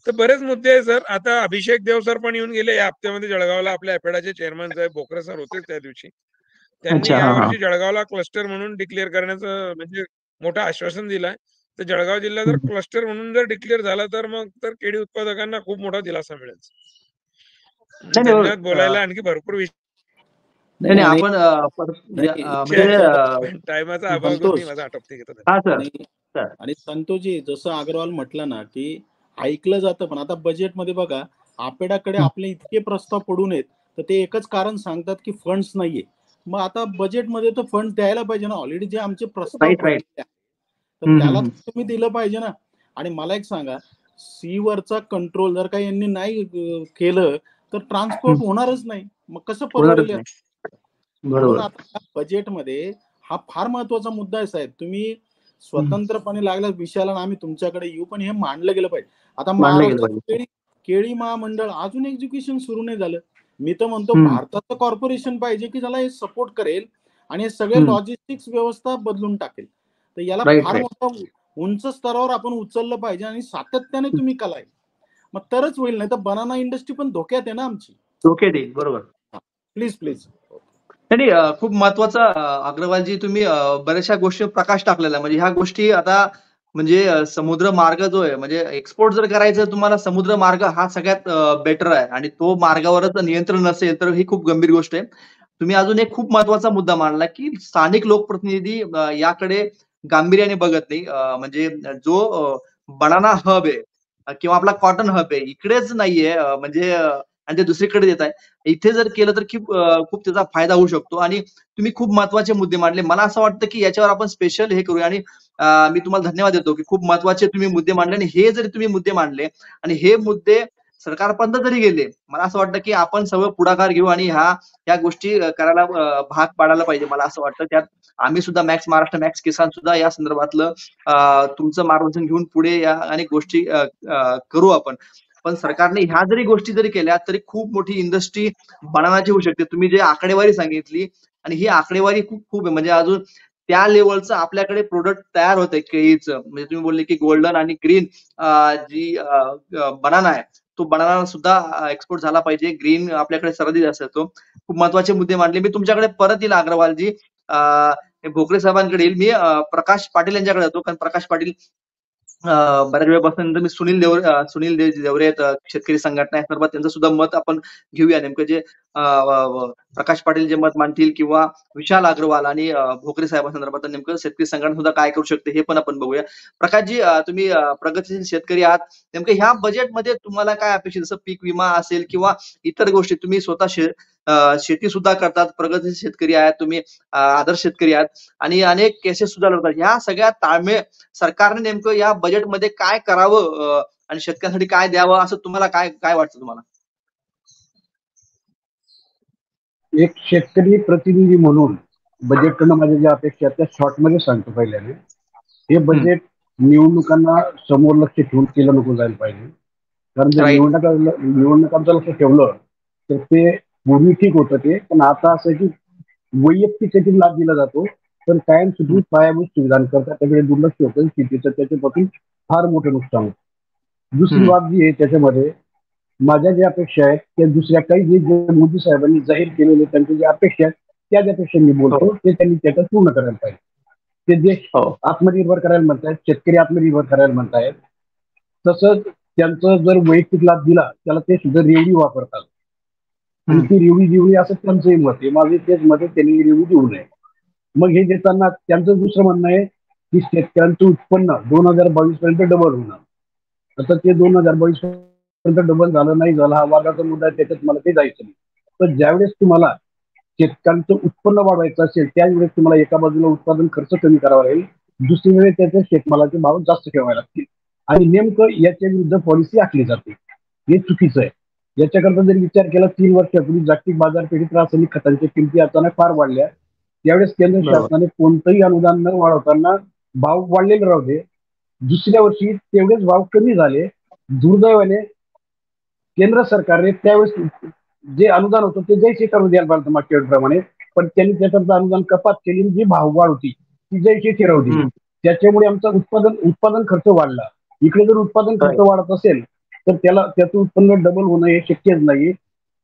तर बरेच मुद्दे आहे सर. आता अभिषेक देव सर पण येऊन गेले या हप्त्यामध्ये जळगावला. आपल्या एपेडाचे चेअरमन साहेब भोकरे सर होते त्या दिवशी. त्यांनी यावर्षी जळगावला क्लस्टर म्हणून डिक्लेअर करण्याचं म्हणजे मोठं आश्वासन दिलंय. तर जळगाव जिल्हा जर क्लस्टर म्हणून जर डिक्लेअर झाला तर मग तर केळी उत्पादकांना खूप मोठा दिलासा मिळेल. धन्यवाद. बोलायला आणखी भरपूर नाही आपण टायमाचा अभाव घेऊन मी माझा आटोपते घेतो. आणि संतोषजी, जसं अग्रवाल म्हटलं ना की ऐकलं जातं, पण आता बजेटमध्ये बघा आपेडाकडे आपले इतके प्रस्ताव पडून आहेत तर ते एकच कारण सांगतात की फंड्स नाहीये. मग आता बजेटमध्ये तर फंड द्यायला पाहिजे ना. ऑलरेडी जे आमचे प्रस्ताव तर त्याला तुम्ही दिलं पाहिजे ना. आणि मला एक सांगा, सी वरचा कंट्रोल जर काही यांनी नाही केलं तर ट्रान्सपोर्ट होणारच नाही. मग कसं परवडेल? म्हणून आता बजेटमध्ये हा फार महत्वाचा मुद्दा आहे साहेब. तुम्ही स्वतंत्रपणे लागल्या विषयाला आम्ही तुमच्याकडे येऊ, पण हे मांडलं गेलं पाहिजे. आता महाराष्ट्रात केळी महामंडळ अजून एक्झिक्युशन सुरू नाही झालं. मी तर म्हणतो भारताचं कॉर्पोरेशन पाहिजे की ज्याला हे सपोर्ट करेल आणि हे सगळे लॉजिस्टिक्स व्यवस्था बदलून टाकेल. तर याला फार मोठा उंच स्तरावर आपण उचललं पाहिजे आणि सातत्याने तुम्ही कलाय, मग तरच होईल. नाही तर बनाना इंडस्ट्री पण धोक्यात आहे ना आमची. धोक्यात येईल. बरोबर. प्लीज. नाही, खूप महत्वाचा अग्रवालजी तुम्ही बऱ्याचशा गोष्टी प्रकाश टाकलेला. म्हणजे ह्या गोष्टी आता म्हणजे समुद्र मार्ग जो आहे, म्हणजे एक्सपोर्ट जर करायचं तुम्हाला समुद्र मार्ग हा सगळ्यात बेटर आहे आणि तो मार्गावरच नियंत्रण नसेल तर ही खूप गंभीर गोष्ट आहे. तुम्ही अजून एक खूप महत्वाचा मुद्दा मांडला की स्थानिक लोकप्रतिनिधी याकडे गांभीर्याने बघत नाही. म्हणजे जो बनाना हब आहे किंवा आपला कॉटन हब आहे इकडेच नाहीये, म्हणजे आणि ते दुसरीकडे देत आहे. इथे जर केलं तर खूप त्याचा फायदा होऊ शकतो. आणि तुम्ही खूप महत्वाचे मुद्दे मांडले. मला असं वाटतं की याच्यावर आपण स्पेशल हे करूया. आणि मी तुम्हाला धन्यवाद देतो की खूप महत्वाचे तुम्ही मुद्दे मांडले. आणि हे जरी तुम्ही मुद्दे मांडले आणि हे मुद्दे सरकारपर्यंत जरी गेले, मला असं वाटतं की आपण सगळं पुढाकार घेऊ आणि ह्या गोष्टी करायला भाग पाडायला पाहिजे. मला असं वाटतं त्यात आम्ही सुद्धा मॅक्स महाराष्ट्र, मॅक्स किसान सुद्धा या संदर्भातलं तुमचं मार्गदर्शन घेऊन पुढे या अनेक गोष्टी करू आपण. पण सरकारने ह्या जरी गोष्टी जरी केल्या तरी खूप मोठी इंडस्ट्री बनानाची होऊ शकते. तुम्ही जे आकडेवारी सांगितली आणि ही आकडेवारी खूप आहे. म्हणजे अजून त्या लेवलचं आपल्याकडे प्रोडक्ट तयार होतंय केळीचं. म्हणजे तुम्ही बोलले की गोल्डन आणि ग्रीन जी बनाना आहे तो बनाना सुद्धा एक्सपोर्ट झाला पाहिजे. ग्रीन आपल्याकडे सर्वाधिक जास्त येतो. खूप महत्वाचे मुद्दे मांडले. मी तुमच्याकडे परत येईल अग्रवालजी. भोकरे साहेबांकडे येईल. मी प्रकाश पाटील यांच्याकडे येतो, कारण प्रकाश पाटील बऱ्याच वेळापासून मी सुनील देवरे शेतकरी संघटना या संदर्भात त्यांचं सुद्धा मत आपण घेऊया. नेमकं जे प्रकाश पाटील जे मत मांडतील किंवा विशाल अग्रवाल आणि भोकरे साहेबांसंदर्भात नेमकं शेतकरी संघटना सुद्धा काय करू शकते हे पण आपण बघूया. प्रकाशजी, तुम्ही प्रगतशील शेतकरी आहात. नेमकं ह्या बजेटमध्ये तुम्हाला काय अपेक्षित, जसं पीक विमा असेल किंवा इतर गोष्टी, तुम्ही स्वतः शेती सुद्धा करतात, प्रगतशील शेतकरी आहात तुम्ही, आदर्श शेतकरी आहात आणि अनेक केसेस सुद्धा लढतात. ह्या सगळ्या ताळमेळ सरकारने नेमकं या बजेटमध्ये काय करावं आणि शेतकऱ्यांसाठी काय द्यावं असं तुम्हाला काय वाटतं तुम्हाला? एक शेतकरी प्रतिनिधी म्हणून बजेटकडनं माझ्या ज्या अपेक्षा त्या शॉर्टमध्ये सांगतो. पहिल्याने हे बजेट निवडणुकांना समोर लक्ष ठेवून केलं नको जायला पाहिजे. कारण जर निवडणुकांचं लक्ष ठेवलं तर ते पूर्वी ठीक होतं ते, पण आता असं की वैयक्तिक लाभ दिला जातो तर कायमस्वरूपी पायाभूत सुविधांकरता त्याकडे दुर्लक्ष होतं. शेतीचं त्याच्यापासून फार मोठं नुकसान होतं. दुसरी बाब जी आहे त्याच्यामध्ये माझ्या ज्या अपेक्षा आहेत त्या दुसऱ्या काही जे मोदी साहेबांनी जाहीर केलेले त्यांच्या ज्या अपेक्षा आहेत त्याच अपेक्षा मी बोलतो ते त्यांनी त्याच्यात पूर्ण करायला पाहिजे. ते देश आत्मनिर्भर करायला म्हणतायत, शेतकरी आत्मनिर्भर करायला म्हणतायत. तसंच त्यांचं जर वैयक्तिक लाभ दिला त्याला ते सुद्धा रेवडी वापरतात. ती रेवडी असं त्यांचंही मत आहे. माझे तेच मत आहे त्यांनी रेवडी देऊ नये. मग हे देताना त्यांचं दुसरं म्हणणं आहे की शेतकऱ्यांचं उत्पन्न 2022 पर्यंत डबल होणार. आता ते 2022 पर्यंत डबल झालं नाही झालं, हा वादाचा मुद्दा आहे, त्याच्यात मला ते जायचं नाही. तर ज्यावेळेस तुम्हाला शेतकऱ्यांचं उत्पन्न वाढवायचं असेल त्यावेळेस तुम्हाला एका बाजूला उत्पादन खर्च कमी करावा लागेल, दुसरी वेळेस त्याचे शेतमालाचे भाव जास्त ठेवावे लागतील आणि नेमकं याच्या विरुद्ध पॉलिसी आखली जाते. हे चुकीचं आहे. याच्याकरता जर विचार केला 3 वर्षापूर्वी जागतिक बाजारपेठेत रासायनिक खतांच्या किमती अचानक फार वाढल्या. त्यावेळेस केंद्र बरोबर. शासनाने कोणतंही अनुदान न वाढवताना भाव वाढलेले राहू दे. दुसऱ्या वर्षी तेवढेच भाव कमी झाले. दुर्दैवाने केंद्र सरकारने त्यावेळेस जे अनुदान होतं ते जैसे करून द्यायला पाहिजे मागच्या वेळेप्रमाणे, पण त्यांनी त्याच्यात अनुदान कपात केली आणि जी भाव वाढ होती ती जैसे ठरवली. हम्म. त्याच्यामुळे आमचा उत्पादन खर्च वाढला. इकडे जर उत्पादन खर्च वाढत असेल तर त्याचं उत्पन्न डबल होणं हे शक्यच नाही.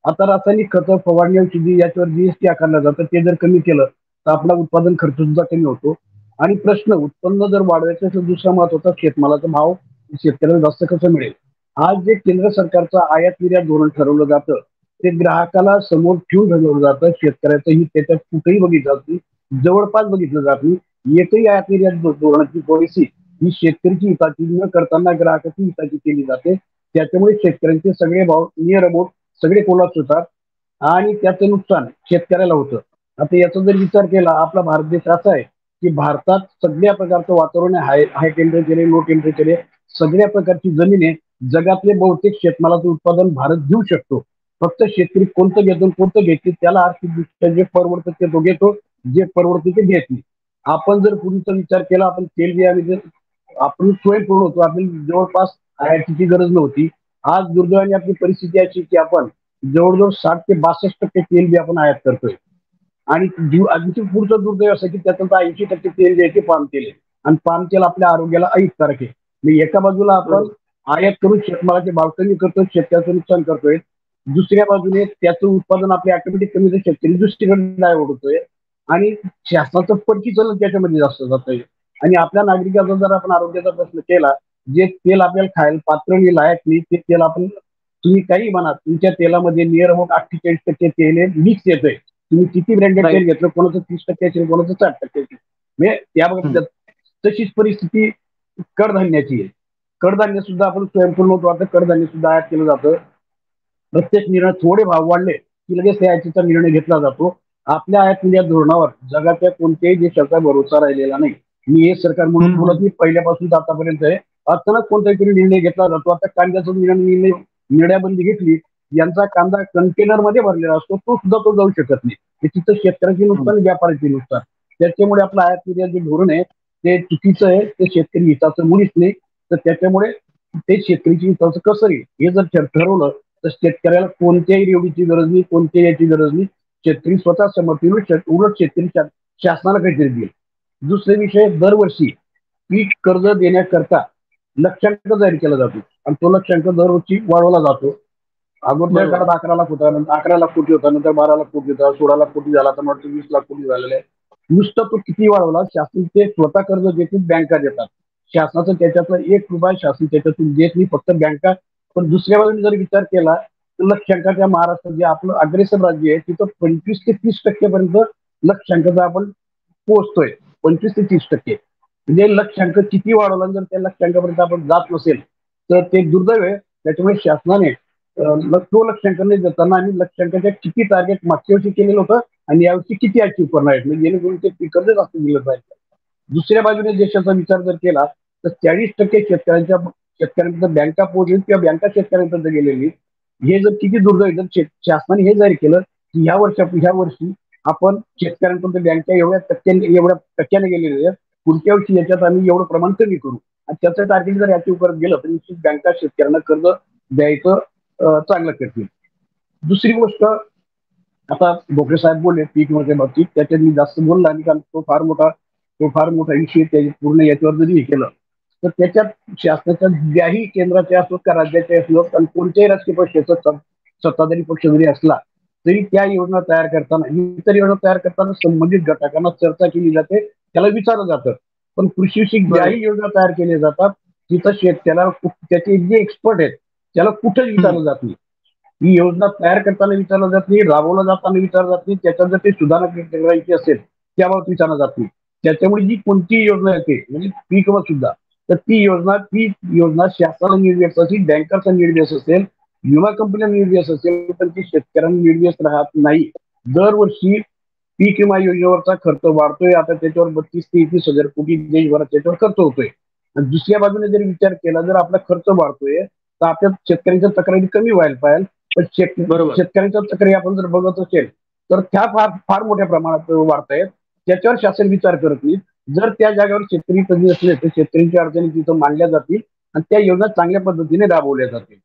आता रासायनिक खतं, फवारणी, औषधी याच्यावर जीएसटी आकारलं जातं, ते जर कमी केलं तर आपला उत्पादन खर्च सुद्धा कमी होतो. आणि प्रश्न उत्पन्न जर वाढवायचं तर दुसरा महत्वाचा शेतमालाचा भाव शेतकऱ्याला जास्त कसं मिळेल. आज जे केंद्र सरकारचं आयात निर्यात धोरण ठरवलं जातं ते ग्राहकाला समोर ठेवून ठरवलं जातं. शेतकऱ्याचं ही त्याच्यात कुठेही बघितलं जात नाही, जवळपास बघितलं जात नाही. एकही आयात निर्यात धोरणाची पॉलिसी ही शेतकऱ्याची हिताची न करताना ग्राहकाची हिताची केली जाते. त्याच्यामुळे शेतकऱ्यांचे सगळे भाव नियर अबाउट सगळे कोलाप्स होतात आणि त्याचं नुकसान शेतकऱ्याला होतं. आता याचा जर विचार केला, आपला भारत देश असा आहे की भारतात सगळ्या प्रकारचं वातावरण आहे, हाय टेम्परेचर आहे, लो टेम्परेचर आहे, सगळ्या प्रकारची जमीन आहे. जगातले बहुतेक शेतमालाचं उत्पादन भारत घेऊ शकतो. फक्त शेतकरी कोणतं घेतो कोणतं घेत नाही, त्याला आर्थिकदृष्ट्या जे परवडतं ते तो घेतो, जे परवडतं ते घेत नाही. आपण जर पूर्वीचा विचार केला, आपण तेलबियाणे आपण स्वयंपूर्ण होतो, आपल्याला जवळपास आयातीची गरज नव्हती. आज दुर्दैवाने आपली परिस्थिती अशी की आपण जवळजवळ 60 ते 62% तेलबी आपण आयात करतोय आणि आणखी पुढचं दुर्दैव असं की त्यातून 80% तेल जे आहे ते पाम तेल आहे आणि पाम तेल आपल्या आरोग्याला अहितकारक आहे. म्हणजे एका बाजूला आपण आयात करून शेतमालाचे भाव कमी करतोय, शेतकऱ्याचं नुकसान करतोय. दुसऱ्या बाजूने त्याचं उत्पादन आपले ऑटोमॅटिक कमी होतं, शेतकरी दुसरीकडे डायव्हर्ट होतोय आणि शासनाचं परकी चलन त्याच्यामध्ये जास्त जातंय. आणि आपल्या नागरिकाचा जर आपण आरोग्याचा प्रश्न केला, जे तेल आपल्याला खायला पात्र आणि लायक नाही ते तेल आपण तुम्ही काही म्हणा, तुमच्या तेलामध्ये नियर अबाउट 48% तेल मिक्स येतंय. तुम्ही किती ब्रँडेड तेल घेतलं, कोणाचं 30% असेल, कोणाचं 60% असेल. म्हणजे त्या बाबतीत तशीच परिस्थिती कडधान्याची आहे. कडधान्य सुद्धा आपण स्वयंपूर्ण होतो, आता कडधान्य सुद्धा आयात केलं जातं. प्रत्येक निर्णय थोडे भाव वाढले की लगेच त्या आयातीचा निर्णय घेतला जातो. आपल्या आयात निर्यात धोरणावर जगाच्या कोणत्याही देशाचा भरोसा राहिलेला नाही. मी हे सरकार म्हणून बोलत नाही, पहिल्यापासून आतापर्यंत आहे. अचानक कोणताही निर्णय घेतला जातो. आता कांद्याचा निर्णयबंदी घेतली, यांचा कांदा कंटेनर मध्ये भरलेला असतो, तो सुद्धा तो जाऊ शकत नाही. तिथं शेतकऱ्याची नुकसान, व्यापाऱ्याची नुकसान. त्याच्यामुळे आपलं आयात निर्यात जे धोरण आहे ते चुकीचं आहे, ते शेतकरी हिताचं मुळीच नाही. तर त्याच्यामुळे ते शेतकरीची हिताचं कसं आहे हे जर ठरवलं तर शेतकऱ्याला कोणत्याही रेवडीची गरज नाही, कोणत्याही याची गरज नाही. शेतकरी स्वतः समर्थीने उलट शेतकरी शासनाला काहीतरी देईल. दुसरे विषय, दरवर्षी पीक कर्ज देण्याकरता लक्षांक जाहीर केला जातो आणि तो लक्षांक दरवर्षी वाढवला जातो. अगोदर काळात 11 लाख होता, नंतर 11 लाख कोटी होता, नंतर 12 लाख कोटी होता, 16 लाख कोटी झाला, तर 20 लाख कोटी झालेला आहे. नुसतं तो किती वाढवला, शासन ते स्वतः कर्ज देतील, बँका देतात. शासनाचं त्याच्यातला 1 रुपया शासन त्याच्यातून देत नाही, फक्त बँका. पण दुसऱ्या बाजूने जर विचार केला तर लक्षांकाच्या महाराष्ट्रात जे आपलं अग्रेसर राज्य आहे तिथं 25 ते 30% पर्यंत लक्षांकाचा आपण पोहोचतोय. 25 ते 30%. म्हणजे लक्षांक किती वाढवला, जर त्या लक्षांकापर्यंत आपण जात नसेल तर ते दुर्दैव आहे. त्याच्यामुळे शासनाने तो लक्षांक नाही देताना आणि लक्षांकाच्या किती टार्गेट मागच्या वर्षी केलेलं होतं आणि यावर्षी किती अचीव्ह करणार आहेत, म्हणजे जेणेकरून ते कर्ज जास्त दिलं पाहिजे. दुसऱ्या बाजूने देशाचा विचार जर केला तर 40% शेतकऱ्यांपर्यंत बँका पोहोचले किंवा बँका शेतकऱ्यांपर्यंत गेलेली. हे जर किती दुर्दैव, जर शासनाने हे जाहीर केलं की ह्या वर्षी आपण शेतकऱ्यांपर्यंत बँका एवढ्या टक्क्याने गेलेल्या आहेत, पुढच्या वर्षी याच्यात आम्ही एवढं प्रमाण कमी करू आणि त्याचं टार्गेट जर अचीव्ह करत गेलं तर निश्चित बँका शेतकऱ्यांना कर्ज द्यायचं चांगलं करतील. दुसरी गोष्ट, आता भोकरे साहेब बोलले पीक मध्ये बाबतीत, त्याच्यात मी जास्त बोलला आणि कारण तो फार मोठा विषय, त्याची पूर्ण याच्यावर जरी हे केलं तर त्याच्यात शासनाच्या ज्याही केंद्राचे असो का राज्याचे असलो आणि कोणत्याही राजकीय पक्षाचा सत्ताधारी पक्ष जरी असला तरी त्या योजना तयार करताना संबंधित घटकांना चर्चा केली जाते, त्याला विचारलं जातं. पण कृषीविषयक ज्याही योजना तयार केल्या जातात तिथं शेतकऱ्याला त्याचे जे एक्सपर्ट आहेत त्याला कुठेच विचारलं जात नाही. ही योजना तयार करताना विचारलं जात नाही, राबवलं जाताना विचारलं जात नाही, त्याच्यात जर ते सुधारणा करायची असेल त्याबाबत विचारलं जात नाही. त्याच्यामुळे जी कोणती योजना येते म्हणजे पीक सुद्धा तर ती योजना शासनाला निर्देश असेल, बँकरचा निर्देश असेल, विमा कंपन्या निर्देश असेल, पण ती शेतकऱ्यांना निर्देश राहत नाही. दरवर्षी पीक विमा योजनेवरचा खर्च वाढतोय. आता त्याच्यावर 32 ते 31 हजार कोटी देशभरात त्याच्यावर खर्च होतोय. आणि दुसऱ्या बाजूने जर विचार केला, जर आपला खर्च वाढतोय तर आपल्या शेतकऱ्यांच्या तक्रारी कमी व्हायला पाहिजे. पण शेतकऱ्यांच्या तक्रारी आपण जर बघत असेल तर त्या फार मोठ्या प्रमाणात वाढतायत. त्याच्यावर शासन विचार करत नाही. जर त्या जागेवर शेतकरी कधी असले तर शेतकऱ्यांच्या अडचणी तिथं मांडल्या जातील आणि त्या योजना चांगल्या पद्धतीने राबवल्या जातील.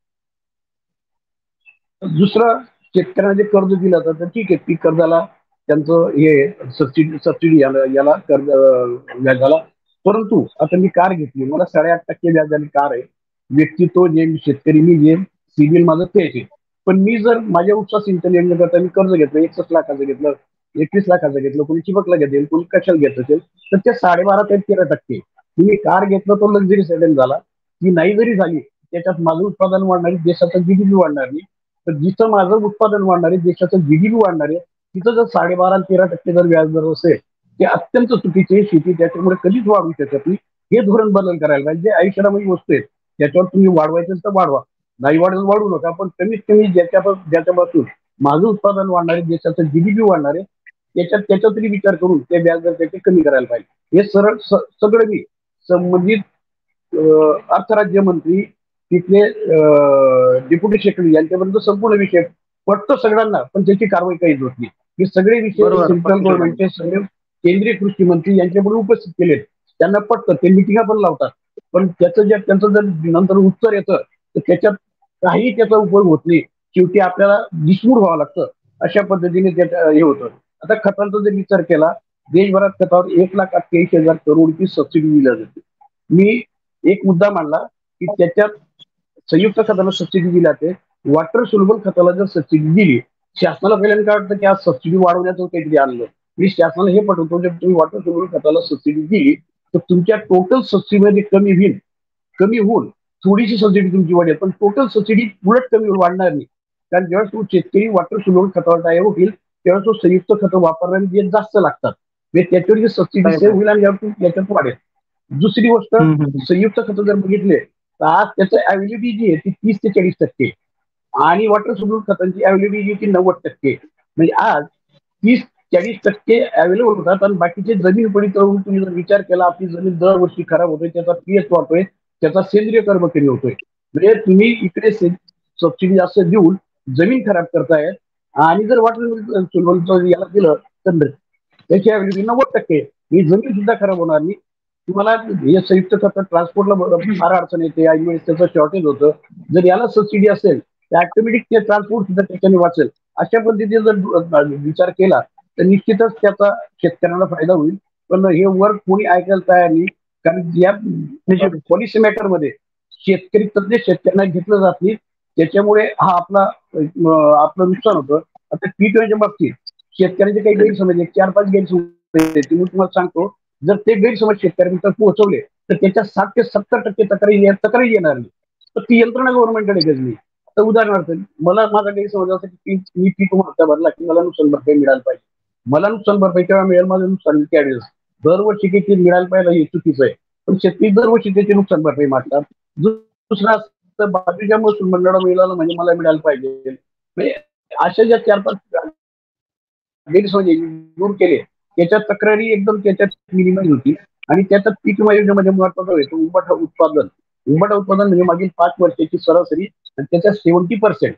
दुसरं, शेतकऱ्यांना जे कर्ज दिलं जातं तर ठीक आहे, पीक कर्जाला त्यांचं हे सबसिडी याला कर्ज व्याजाला. परंतु आता मी कार घेतली, मला 8.5% व्याजाने कार आहे. व्यक्तित्व जे शेतकरी मी जे सिबिल माझं तेच आहे. पण मी जर माझ्या उपसा सिंचन योजनेकरता मी कर्ज घेतलं, 61 लाखाचं घेतलं, 21 लाखाचं घेतलं, कोणी चिबकला घेतलं, कोणी कशाला घेत असेल तर ते 12.5% ते 13%. मी कार घेतलं तो लक्झरी सेडन झाला. ती नाही जरी झाली त्याच्यात माझं उत्पादन वाढणार आहे, देशाचं जीडीपी वाढणार नाही. तर जिथं माझं उत्पादन वाढणार आहे, देशाचं जीडीपी वाढणार आहे, तिथं जर 12.5% आणि 13% जर व्याज दर असेल ते अत्यंत चुकीचे. शेती त्याच्यामुळे कधीच वाढू शकत नाही. हे धोरण बदल करायला पाहिजे. जे आयुष्यामध्ये वस्तू आहेत त्याच्यावर तुम्ही वाढवायचं तर वाढवा, नाही वाढू नका. पण कमीत कमी ज्याच्यापासून माझं उत्पादन वाढणार आहे, देशाचं जीडीपी वाढणार आहे, त्याचा तरी विचार करून ते व्याज दर त्याचे कमी करायला पाहिजे. हे सरळ सगळं मी संबंधित अर्थ राज्यमंत्री, तिथले डेप्युटी सेक्रेटरी यांच्यापर्यंत संपूर्ण विषय पटतो सगळ्यांना, पण त्याची कारवाई काहीच होत नाही. हे सगळे विषय सेंट्रल गव्हर्नमेंटचे सगळे केंद्रीय कृषी मंत्री यांच्याकडून उपस्थित केले. त्यांना पटतं, ते मिटिंगा पण लावतात. पण त्यांचं जर नंतर उत्तर येतं तर त्याच्यात काही त्याचा उपयोग होत नाही. शेवटी आपल्याला दिसमूड व्हावं लागतं. अशा पद्धतीने त्याचं हे होतं. आता खतांचा जर विचार केला, देशभरात खतावर 1,88,000 करोडची सबसिडी दिली जाते. मी एक मुद्दा मांडला की त्याच्यात संयुक्त खताला सबसिडी दिली जाते, वॉटर सोल्युबल खताला जर सबसिडी दिली, शासनाला पहिल्यांदा काय वाटतं की आज सबसिडी वाढवण्याचं काहीतरी आणलं. मी शासनाला हे पटवतो, जर तुम्ही वॉटर सोल्युबल खताला सबसिडी दिली तर तुमच्या टोटल सबसिडीमध्ये कमी होऊन थोडीशी सबसिडी तुमची वाढेल, पण टोटल सबसिडी उलट कमी वाढणार नाही. कारण जेव्हा तो शेतकरी वॉटर सोल्युबल खतावर तयार होईल तेव्हा तो संयुक्त खत वापरणारे जे जास्त लागतात त्याच्यावर जी सबसिडी सेव्ह होईल आणि याच्यात वाढेल. दुसरी गोष्ट, संयुक्त खत जर बघितले तर आज त्याचं अवेलेबिलिटी जी आहे ती 30 ते 40% आणि वॉटर सोल्युबल खतांची अवेलेबिलिटी ती 90%. म्हणजे आज 30-40% अवेलेबल होतात आणि बाकीचे जमीन पडीत राहून तुम्ही जर विचार केला, आपली जमीन दरवर्षी खराब होतोय, त्याचा पीएच वाढतोय, त्याचा सेंद्रिय कर्म कमी होतोय. म्हणजे तुम्ही इकडे सबसिडी जास्त देऊन जमीन खराब करतायत आणि जर वॉटर सोल्युबल याला दिलं तर त्याची अवेलेबिलिटी 90%. ही जमीन सुद्धा खराब होणार नाही. तुम्हाला हे संयुक्त खत ट्रान्सपोर्टला फार अडचण येते, आणि त्याचं शॉर्टेज होतं. जर याला सबसिडी असेल तर ऑटोमॅटिक ते ट्रान्सपोर्ट सुद्धा त्याच्याने वाचेल. अशा पद्धतीने जर विचार केला तर निश्चितच त्याचा शेतकऱ्यांना फायदा होईल. पण हे वर्क कोणी ऐकायला तयार नाही. कारण या पॉलिसी मॅटर मध्ये शेतकरी तज्ञ शेतकऱ्यांना घेतलं जात नाही. त्याच्यामुळे हा आपलं नुकसान होतं. आता पीक विम्याच्या बाबतीत शेतकऱ्यांचे काही गैरसमज, 4-5 गैरसमज मी तुम्हाला सांगतो. जर ते गैरसमज शेतकऱ्यांपर्यंत पोहोचवले तर त्याच्या 60 ते 70% तक्रारी येणार नाही. तर ती यंत्रणा गव्हर्नमेंटकडे गरजली. तर उदाहरणार्थ माझा गैरसमज असा की मी पीक हप्ता भरला की मला नुकसान भरपाई मिळायला पाहिजे. मला नुकसान भरपाई तेव्हा मिळेल माझं नुकसान त्यावेळेस. दरवर्षी किती मिळायला पाहिजे हे चुकीचं आहे. पण शेतकरी दरवर्षी त्याची नुकसान भरपाई मागतात. दुसरा बाजूच्या महसूल मंडळाला मिळालं म्हणजे मला मिळायला पाहिजे. म्हणजे अशा ज्या 4-5 गैरसमज दूर केले, त्याच्या तक्रारी एकदम त्याच्यात मिनिमाइज होती. आणि त्याच्यात पीक विमा योजनेमध्ये महत्वाचं होतं उंबट उत्पादन म्हणजे मागील 5 वर्षाची सरासरी आणि त्याच्या 70%.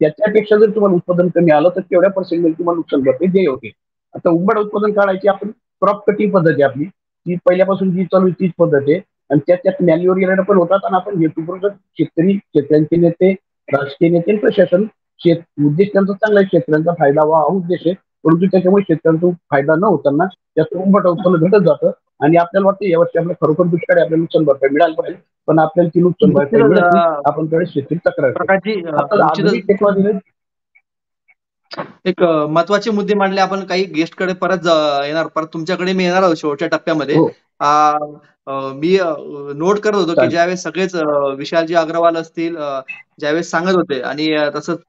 त्याच्यापेक्षा जर तुम्हाला उत्पादन कमी आलं तर तेवढ्या पर्सेंटमध्ये तुम्हाला नुकसान भरपाई देय होते. आता उंबट उत्पादन काढायची आपण क्रॉप कटिंग पद्धत आहे आपली, ती पहिल्यापासून जी चालू तीच पद्धत आहे. आणि त्याच्यात मॅन्युअर येणारे पण होतात. आणि आपण हेतुपूर्वक शेतकऱ्यांचे नेते, राजकीय नेते, प्रशासन उद्देश त्यांचा चांगला आहे, शेतकऱ्यांचा फायदा व्हावा हा उद्देश आहे. परंतु त्याच्यामुळे शेतकऱ्यांचा फायदा न होताना त्याचं उंबट उत्पन्न घटत जातं. आणि आपल्याला वाटतं यावर्षी आपल्या खरोखर दुष्काळ आपल्याला नुकसान भरपाई मिळायला पाहिजे, पण आपल्याला ती नुकसान भरपाई मिळत नाही. आपण त्यावेळेस शेतकरी तक्रार एक महत्वाचे मुद्दे मांडले आपण. काही गेस्ट कडे परत तुमच्याकडे मी येणार आहोत शेवटच्या टप्प्यामध्ये. मी नोट करत होतो की ज्यावेळेस सगळेच विशालजी अग्रवाल असतील ज्यावेळेस सांगत होते आणि तसंच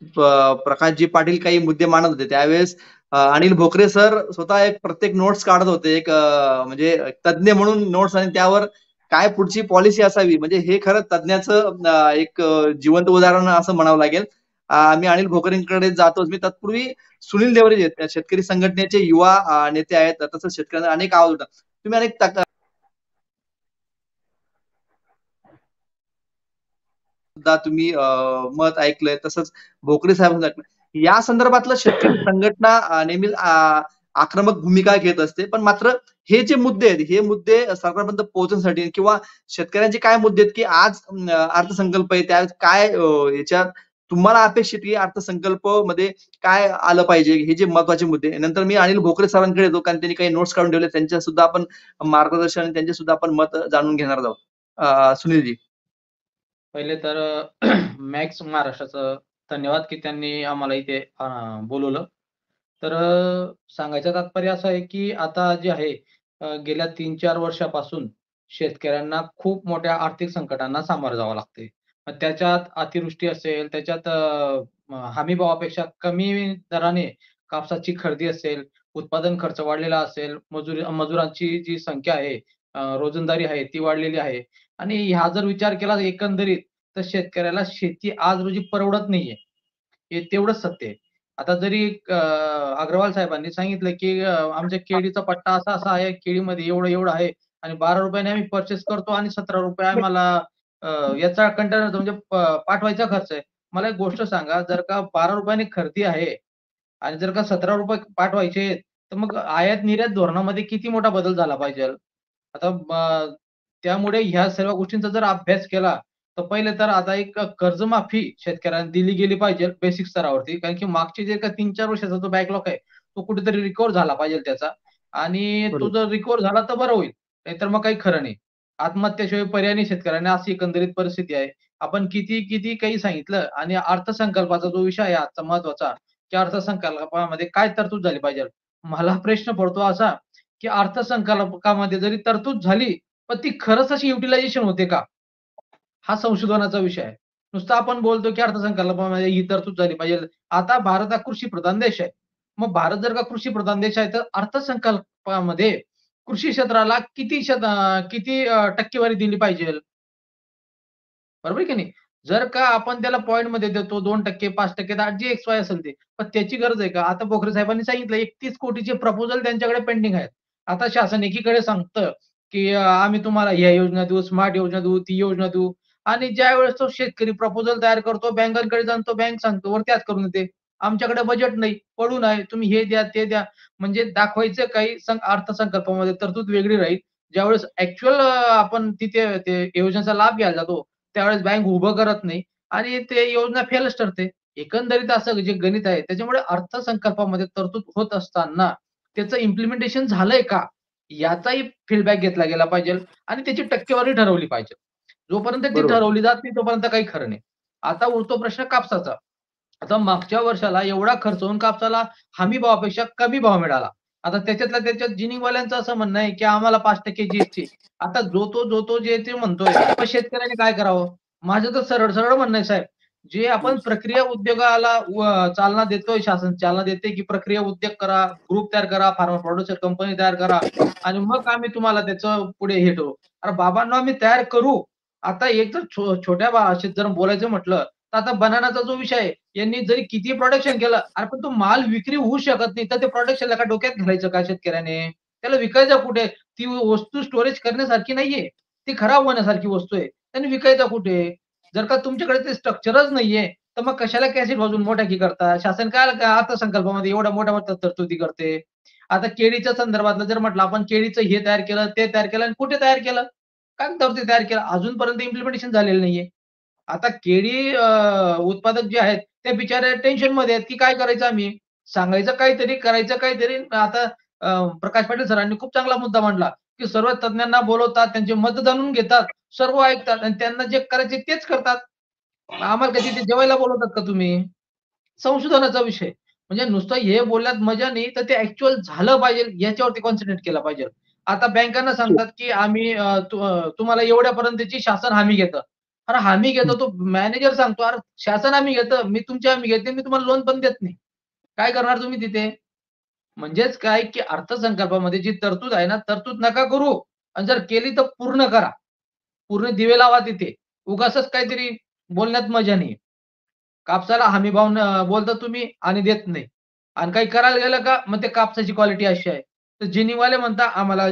प्रकाशजी पाटील काही मुद्दे मांडत होते, त्यावेळेस अनिल भोकरे सर स्वतः एक प्रत्येक नोट्स काढत होते, एक म्हणजे तज्ञ म्हणून नोट्स, आणि त्यावर काय पुढची पॉलिसी असावी, म्हणजे हे खरं तज्ञाचं एक जिवंत उदाहरण असं म्हणावं लागेल. मी अनिल भोकरेंकडे जातोच. मी तत्पूर्वी सुनील देवरे जे आहेत, शेतकरी संघटनेचे युवा नेते आहेत, तसंच शेतकऱ्यांना अनेक आवाज होता. तुम्ही अनेक सुद्धा तुम्ही मत ऐकलंय, तसंच भोकरे साहेबांचं ऐकलं. या संदर्भातलं शेतकरी संघटना नेहमीच आक्रमक भूमिका घेत असते. पण मात्र हे जे मुद्दे आहेत, हे मुद्दे सरकारपर्यंत पोहोचण्यासाठी किंवा शेतकऱ्यांचे काय मुद्दे आहेत, की आज अर्थसंकल्प आहे, त्यात काय याच्यात तुम्हाला अपेक्षित की अर्थसंकल्प मध्ये काय आलं पाहिजे, हे जे महत्वाचे मुद्दे. नंतर मी अनिल भोकरे सरांकडे येतो, कारण त्यांनी काही नोट्स काढून ठेवले. त्यांच्या सुद्धा आपण मार्गदर्शन, त्यांचे सुद्धा आपण मत जाणून घेणार आहोत. सुनीलजी. पहिले तर मॅक्स महाराष्ट्राचं धन्यवाद की त्यांनी आम्हाला इथे बोलवलं. तर सांगायचं तात्पर्य असं आहे की आता जे आहे गेल्या 3-4 वर्षापासून शेतकऱ्यांना खूप मोठ्या आर्थिक संकटांना सामोरं जावं लागतंय. मग त्याच्यात अतिवृष्टी असेल, त्याच्यात हमीभावापेक्षा कमी दराने कापसाची खरेदी असेल, उत्पादन खर्च वाढलेला असेल, मजुरांची जी संख्या आहे, रोजंदारी आहे ती वाढलेली आहे. आणि ह्या जर विचार केला एकंदरीत तर शेतकऱ्याला शेती आज रोजी परवडत नाहीये. हे तेवढंच सत्य आहे. आता जरी अग्रवाल साहेबांनी सांगितलं, की आमच्या केळीचा पट्टा असा-असा आहे, केळीमध्ये एवढं-एवढं आहे आणि ₹12 आम्ही पर्चेस करतो आणि ₹17 आम्हाला याचा कंटेनरचा म्हणजे पाठवायचा खर्च आहे. मला एक गोष्ट सांगा, जर का ₹12 ने खरेदी आहे आणि जर का ₹17 पाठवायचे आहेत, तर मग आयात-निर्यात धोरणामध्ये किती मोठा बदल झाला पाहिजेल? आता त्यामुळे ह्या सर्व गोष्टींचा जर अभ्यास केला, तर पहिले तर आता एक कर्जमाफी शेतकऱ्यांना दिली गेली पाहिजे बेसिक स्तरावरती. कारण की मागचे जे काही 3-4 वर्षाचा जो बॅकलॉग आहे, तो कुठेतरी रिकव्हर झाला पाहिजे त्याचा आणि तो बरोबर. जर रिकव्हर झाला तर बरं होईल. नाहीतर मग काही खरं नाही. आत्महत्याशिवाय पर्याय नाही शेतकऱ्यांना अशी एकंदरीत परिस्थिती आहे. आपण किती काही सांगितलं आणि अर्थसंकल्पाचा जो विषय आहे आजचा महत्त्वाचा, की अर्थसंकल्पामध्ये काय तरतूद झाली पाहिजे. मला प्रश्न पडतो असा, की अर्थसंकल्पामध्ये जरी तरतूद झाली, पण ती खरंच अशी युटिलायझेशन होते का? हा संशोधनाचा विषय आहे. नुसतं आपण बोलतो की अर्थसंकल्पामध्ये ही तरतूद झाली पाहिजे. आता भारत हा कृषीप्रधान देश आहे. मग भारत जर का कृषीप्रधान देश आहे, तर अर्थसंकल्पामध्ये कृषी क्षेत्राला किती टक्केवारी दिली पाहिजे? बरोबर आहे की नाही? जर का आपण त्याला पॉइंटमध्ये देतो 2%, 5%, जे एक्स-वाय असेल ते. पण त्याची गरज आहे का? आता भोकरे साहेबांनी सांगितलं 31 कोटीचे प्रपोजल त्यांच्याकडे पेंडिंग आहेत. आता शासन एकीकडे सांगतं, की आम्ही तुम्हाला ह्या योजना देऊ, स्मार्ट योजना देऊ, ती योजना देऊ आणि ज्यावेळेस तो शेतकरी प्रपोजल तयार करतो, बँकांकडे जातो, बँक सांगतो वर त्याच करून देते. आमच्याकडे बजेट नाही, पडून आहे, तुम्ही हे द्या, ते द्या. म्हणजे दाखवायचं काही अर्थसंकल्पामध्ये तरतूद वेगळी राहील. ज्यावेळेस ॲक्चुअल आपण तिथे ते योजनेचा लाभ घ्यायला जातो, त्यावेळेस बँक उभं करत नाही आणि ते योजना फेलच ठरते. एकंदरीत असं जे गणित आहे त्याच्यामुळे अर्थसंकल्पामध्ये तरतूद होत असताना त्याचं इम्प्लिमेंटेशन झालंय का? याचाही फीडबॅक घेतला गेला पाहिजे आणि त्याची टक्केवारी ठरवली पाहिजे. जोपर्यंत ती बरोबर. ठरवली जात नाही तोपर्यंत काही खरं नाही. आता उरतो प्रश्न कापसाचा. आता मागच्या वर्षाला एवढा खर्च होऊन कापसाला हमी भावापेक्षा कमी भाव मिळाला. आता त्याच्यातल्या त्याच्यात जिनिंगवाल्यांचं असं म्हणणं आहे, की आम्हाला 5% जी आता जो तो जे ते म्हणतोय, मग शेतकऱ्याने काय करावं? माझं तर सरळ-सरळ म्हणणं आहे साहेब, जे आपण प्रक्रिया उद्योगाला चालना देतोय, शासन चालना देते, की प्रक्रिया उद्योग करा, ग्रुप तयार करा, फार्मर प्रोड्युसर कंपनी तयार करा आणि मग आम्ही तुम्हाला त्याचं पुढे हे ठेवू. अरे बाबांनो आम्ही तयार करू. आता एक जर छोट्या भाषेत जर बोलायचं म्हटलं, तर आता बनानाचा जो विषय आहे, यांनी जरी किती प्रोडक्शन केलं, अरे पण तो माल विक्री होऊ शकत नाही, तर ते प्रोडक्शनला का डोक्यात घालायचं का शेतकऱ्याने? त्याला विकायचा कुठे? ती वस्तू स्टोरेज करण्यासारखी नाहीये. ती खराब होण्यासारखी वस्तू आहे. त्यांनी विकायचा कुठे? जर का तुमच्याकडे ते स्ट्रक्चरच नाहीये, तर मग कशाला कॅसेट वाजवून मोटाकी करता? शासन काय अर्थसंकल्पामध्ये एवढ्या मोठ्या-मोठ्या तरतुदी करते. आता केळीच्या संदर्भातलं जर म्हटलं आपण केळीचं हे तयार केलं, ते तयार केलं आणि कुठे तयार केलं? कागदावरती तयार केलं. अजूनपर्यंत इम्प्लिमेंटेशन झालेलं नाहीये. आता केळी उत्पादक जे आहेत, ते बिचारे टेन्शनमध्ये आहेत, की काय करायचं आम्ही? सांगायचं काहीतरी, करायचं काहीतरी. आता प्रकाश पाटील सरांनी खूप चांगला मुद्दा मांडला, की सर्व तज्ञांना बोलवतात, त्यांचे मत जाणून घेतात, सर्व ऐकतात आणि त्यांना जे करायचे तेच करतात. आम्हाला काय तिथे जेवायला बोलवतात का तुम्ही? संशोधनाचा विषय. म्हणजे नुसतं हे बोलण्यात मजा नाही, तर ते ॲक्चुअल झालं पाहिजे याच्यावरती कॉन्सन्ट्रेट केलं पाहिजे. आता बँकांना सांगतात, की आम्ही तुम्हाला एवढ्यापर्यंतची शासन हमी घेतं. अरे हमी घेतो तो मॅनेजर सांगतो, "अरे शासन हमी घेतं, मी तुमची हमी घेते, मी तुम्हाला लोन पण देत नाही." काय करणार तुम्ही तिथे? म्हणजेच काय, की अर्थसंकल्पामध्ये जी तरतूद आहे ना, तरतूद नका करू आणि जर केली तर पूर्ण करा. पूर्ण दिवे लावा तिथे. उगाचच काहीतरी बोलण्यात मजा नाही. कापसाला हमी भाव बोलता तुम्ही आणि देत नाही. आणि काही करायला गेलं का मग ते कापसाची क्वालिटी अशी आहे. तर जिनिंगवाले म्हणता आम्हाला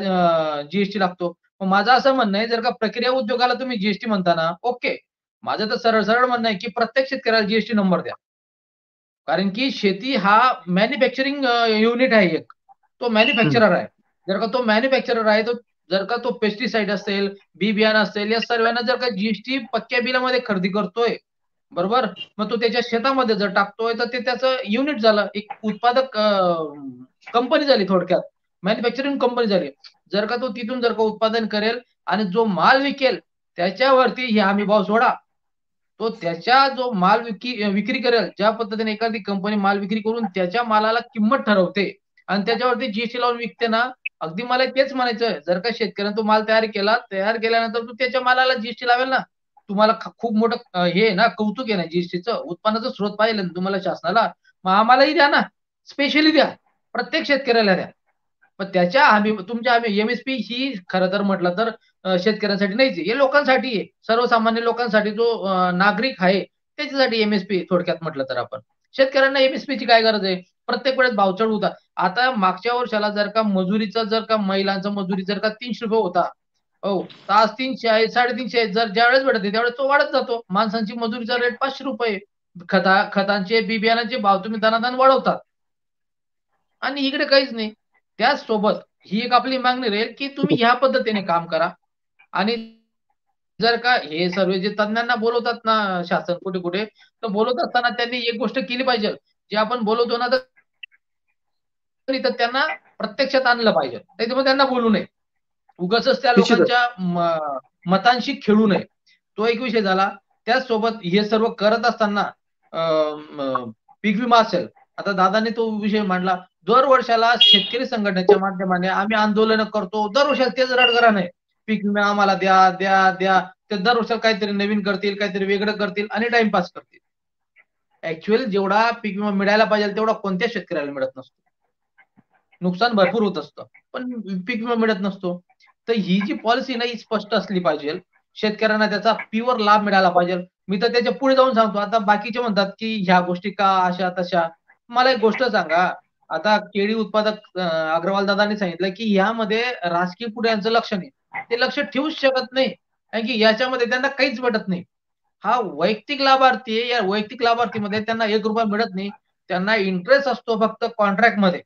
जी लागतो. मग माझं असं म्हणणं आहे, जर का प्रक्रिया उद्योगाला तुम्ही जी म्हणता ना, ओके. माझं तर सरळ-सरळ म्हणणं आहे, की प्रत्येक शेतकऱ्याला जी नंबर द्या. कारण की शेती हा मॅन्युफॅक्चरिंग युनिट आहे एक. तो मॅन्युफॅक्चरर आहे. जर का तो मॅन्युफॅक्चरर आहे, तो जर का तो पेस्टिसाइड असेल, बी-बियाणं असेल, या सर्वांना जर का जी पक्क्या बिलामध्ये खरेदी करतोय, बरोबर? मग तो त्याच्या शेतामध्ये जर टाकतोय, तर ते त्याचं युनिट झालं. एक उत्पादक कंपनी झाली थोडक्यात. मॅन्युफॅक्चरिंग कंपनी झाली. जर का तो तिथून जर का उत्पादन करेल आणि जो माल विकेल त्याच्यावरती ही हमी भाव सोडा. तो त्याच्या जो माल विक्री करेल, ज्या पद्धतीने एखादी कंपनी माल विक्री करून त्याच्या मालाला किंमत ठरवते आणि त्याच्यावरती जी लावून विकते ना, अगदी मला तेच म्हणायचं आहे. जर का शेतकऱ्याने तो माल तयार केला, तयार केल्यानंतर तो त्याच्या मालाला जी लावेल ना, तुम्हाला खूप मोठं हे आहे ना, कौतुक आहे ना जी उत्पन्नाचा स्रोत पाहिलं ना तुम्हाला शासनाला, मग आम्हालाही द्या ना, स्पेशली द्या. प्रत्येक शेतकऱ्याला द्या. पण त्याच्या हमी तुमच्या हमी एम-एस-पी ही खरं तर म्हटलं तर शेतकऱ्यांसाठी नाहीच आहे. हे लोकांसाठी आहे. सर्वसामान्य लोकांसाठी जो नागरिक आहे त्याच्यासाठी एम-एस-पी थोडक्यात म्हटलं तर आपण. शेतकऱ्यांना एम-एस-पीची काय गरज आहे? प्रत्येक वेळेस भाव चढ होता. आता मागच्या वर्षाला जर का मजुरीचा जर का महिलांचा मजुरी जर का ₹300 होता. हो, तर आज 300 आहे, 350 आहे. जर ज्यावेळेस भेटते त्यावेळेस तो वाढत जातो. माणसांची मजुरीचा रेट ₹500. खतांचे, बी-बियाणांचे भाव तुम्ही दणादण वाढवतात. आणि इकडे काहीच नाही. त्याचसोबत ही एक आपली मागणी राहील, की तुम्ही ह्या पद्धतीने काम करा आणि जर का हे सर्व जे तज्ञांना बोलवतात ना शासन कुठे-कुठे, तर बोलवत असताना त्यांनी एक गोष्ट केली पाहिजे. जे आपण बोलवतो ना, तर त्यांना प्रत्यक्षात आणलं पाहिजे. नाहीतर मग त्यांना बोलू नये. उगाचच त्या निश्चितच. लोकांच्या मतांशी खेळू नये. तो एक विषय झाला. त्याचसोबत हे सर्व करत असताना पीक विमा असेल. आता दादांनी तो विषय मांडला. दर वर्षाला शेतकरी संघटनेच्या माध्यमाने आम्ही आंदोलनं करतो. दर वर्षाला तेच रडगाणं आहे. पीक विमा आम्हाला द्या, द्या, द्या. ते दर वर्षाला काहीतरी नवीन करतील, काहीतरी वेगळं करतील आणि टाईमपास करतील. ॲक्चुअली जेवढा पीक विमा मिळायला पाहिजे तेवढा कोणत्याच शेतकऱ्याला मिळत नसतो. नुकसान भरपूर होत असतं. पण पीक विमा मिळत नसतो. तर ही जी पॉलिसी ना ही स्पष्ट असली पाहिजे. शेतकऱ्यांना त्याचा प्युअर लाभ मिळाला पाहिजे. मी तर त्याच्या पुढे जाऊन सांगतो. आता बाकीचे म्हणतात, की ह्या गोष्टी का अशा तशा. मला एक गोष्ट सांगा. आता केळी उत्पादक अग्रवाल दादांनी सांगितलं, की यामध्ये राजकीय पुढ्यांचं लक्ष नाही. ते लक्ष ठेवूच शकत नाही. कारण की याच्यामध्ये त्यांना काहीच भेटत नाही. हा वैयक्तिक लाभार्थी आहे. या वैयक्तिक लाभार्थीमध्ये त्यांना ₹1 मिळत नाही. त्यांना इंटरेस्ट असतो फक्त कॉन्ट्रॅक्टमध्ये.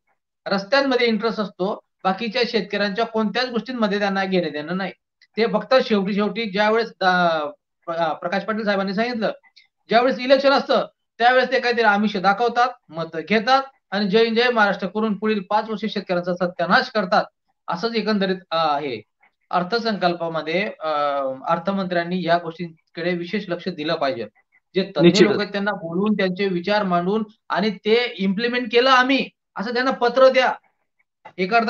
रस्त्यांमध्ये इंटरेस्ट असतो. बाकीच्या शेतकऱ्यांच्या कोणत्याच गोष्टींमध्ये त्यांना घेणं-देणं नाही. ते फक्त शेवटी ज्यावेळेस प्रकाश पाटील साहेबांनी सांगितलं, ज्यावेळेस इलेक्शन असतं, त्यावेळेस ते काहीतरी आमिष दाखवतात, मतं घेतात आणि जय जय महाराष्ट्र करून पुढील 5 वर्ष शेतकऱ्यांचा सत्यानाश करतात. असंच एकंदरीत आहे. अर्थसंकल्पामध्ये अर्थमंत्र्यांनी या गोष्टींकडे विशेष लक्ष दिलं पाहिजे. जे तज्ञ लोक निश्चितच. आहेत त्यांना बोलवून त्यांचे विचार मांडून आणि ते इम्प्लिमेंट केलं आम्ही, असं त्यांना पत्र द्या. एका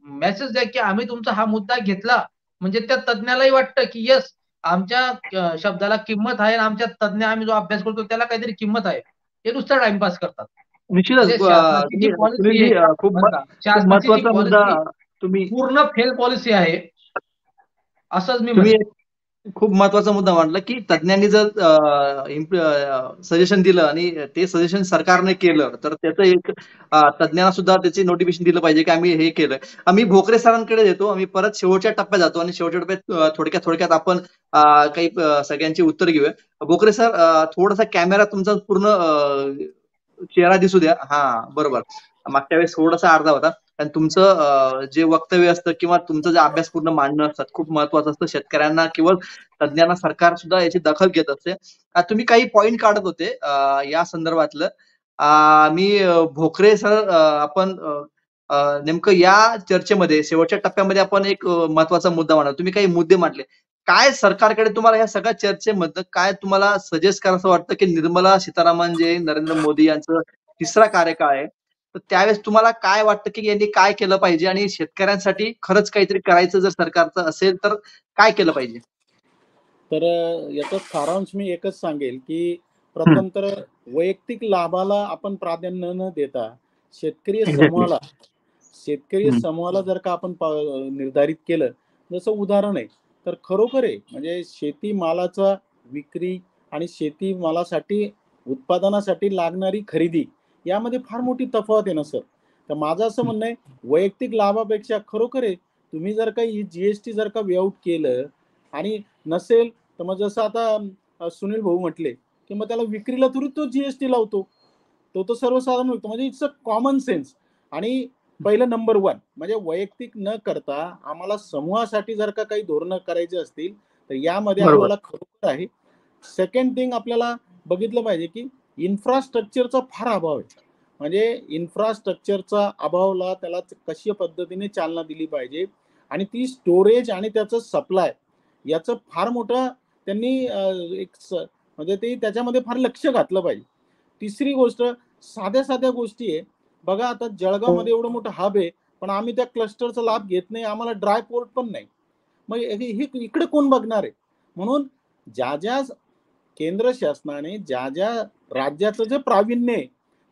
मेसेज द्या, की आम्ही तुमचा हा मुद्दा घेतला. म्हणजे त्या तज्ञालाही वाटतं, की येस आमच्या शब्दाला किंमत आहे आणि आमच्या तज्ञ आम्ही जो अभ्यास करतो त्याला काहीतरी किंमत आहे. हे नुसतं टाईमपास करतात. निश्चितच म्हणजे शासनाची जी पॉलिसी आहे सुनीलजी बरं का, खूप शासनाची जी महत्वाचा मुद्दा पॉलिसी तुम्ही पूर्ण फेल पॉलिसी आहे. असंच मी तुम्ही म्हणेन. खूप महत्वाचा मुद्दा मांडला, की तज्ञांनी जर सजेशन दिलं आणि ते सजेशन सरकारने केलं, तर त्याचं एक तज्ञांना सुद्धा त्याची नोटिफिकेशन दिलं पाहिजे, की आम्ही हे केलं. आम्ही भोकरे सरांकडे येतो. आम्ही परत शेवटच्या टप्प्यात जातो आणि शेवटच्या टप्प्यात थोडक्यात आपण काही सगळ्यांची उत्तर घेऊया. भोकरे सर थोडासा कॅमेरा तुमचा पूर्ण चेहरा दिसू द्या. हां, बरोबर. मागच्या वेळेस थोडासा अर्धा होता. आणि तुमचं जे वक्तव्य असतं किंवा तुमचं जे अभ्यास पूर्ण मांडणं असतात खूप महत्वाचं असतं. शेतकऱ्यांना किंवा तज्ञांना सरकार सुद्धा याची दखल घेत असते. तुम्ही काही पॉइंट काढत होते या संदर्भातलं. मी भोकरे सर आपण नेमकं या चर्चेमध्ये शेवटच्या टप्प्यामध्ये आपण एक महत्वाचा मुद्दा मांडला. तुम्ही काही मुद्दे मांडले. काय सरकारकडे तुम्हाला या सगळ्या चर्चेमधनं काय तुम्हाला सजेस्ट करावसं वाटतं, की निर्मला सीतारामन जे नरेंद्र मोदी यांचं तिसरा कार्यकाळ आहे. तर त्यावेळेस तुम्हाला काय वाटतं, की यांनी काय केलं पाहिजे आणि शेतकऱ्यांसाठी खरंच काहीतरी करायचं जर सरकारचं असेल तर काय केलं पाहिजे? तर याचा सारांश मी एकच सांगेल, की हं. प्रथम तर वैयक्तिक लाभाला आपण प्राधान्य न देता शेतकरी समूहाला हं. जर का आपण निर्धारित केलं, जसं उदाहरण आहे, तर खरोखर आहे म्हणजे शेतीमालाचा विक्री आणि शेतीमालासाठी उत्पादनासाठी लागणारी खरेदी यामध्ये फार मोठी तफावत आहे ना सर. तर माझं असं म्हणणं आहे वैयक्तिक लाभापेक्षा खरोखर आहे तुम्ही जर काही जीएसटी जर का वेआउट केलं आणि नसेल तर मग जसं आता सुनील भाऊ म्हटले की मग त्याला विक्रीला थोडी तो जीएसटी लावतो, तो सर्वसाधारण विकतो. म्हणजे इट्स अ कॉमन सेन्स. आणि पहिलं नंबर 1 म्हणजे वैयक्तिक न करता आम्हाला समूहासाठी जर का काही धोरणं करायची असतील तर यामध्ये बरोबर. आम्हाला खरोखर आहे. सेकंड थिंग आपल्याला बघितलं पाहिजे की इन्फ्रास्ट्रक्चरचा फार अभाव आहे. म्हणजे इन्फ्रास्ट्रक्चरचा अभावला त्याला कशी पद्धतीने चालना दिली पाहिजे आणि ती स्टोरेज आणि त्याचं सप्लाय याचं फार मोठं त्यांनी म्हणजे ते त्याच्यामध्ये फार लक्ष घातलं पाहिजे. तिसरी गोष्ट साध्या साध्या गोष्टी आहे. बघा आता जळगावमध्ये एवढं मोठं हब आहे पण आम्ही त्या क्लस्टरचा लाभ घेत नाही, आम्हाला ड्राय पोर्ट पण नाही. मग हे इकडे कोण बघणार आहे? म्हणून ज्या केंद्र शासनाने ज्या राज्याचं जे प्रावीण्य आहे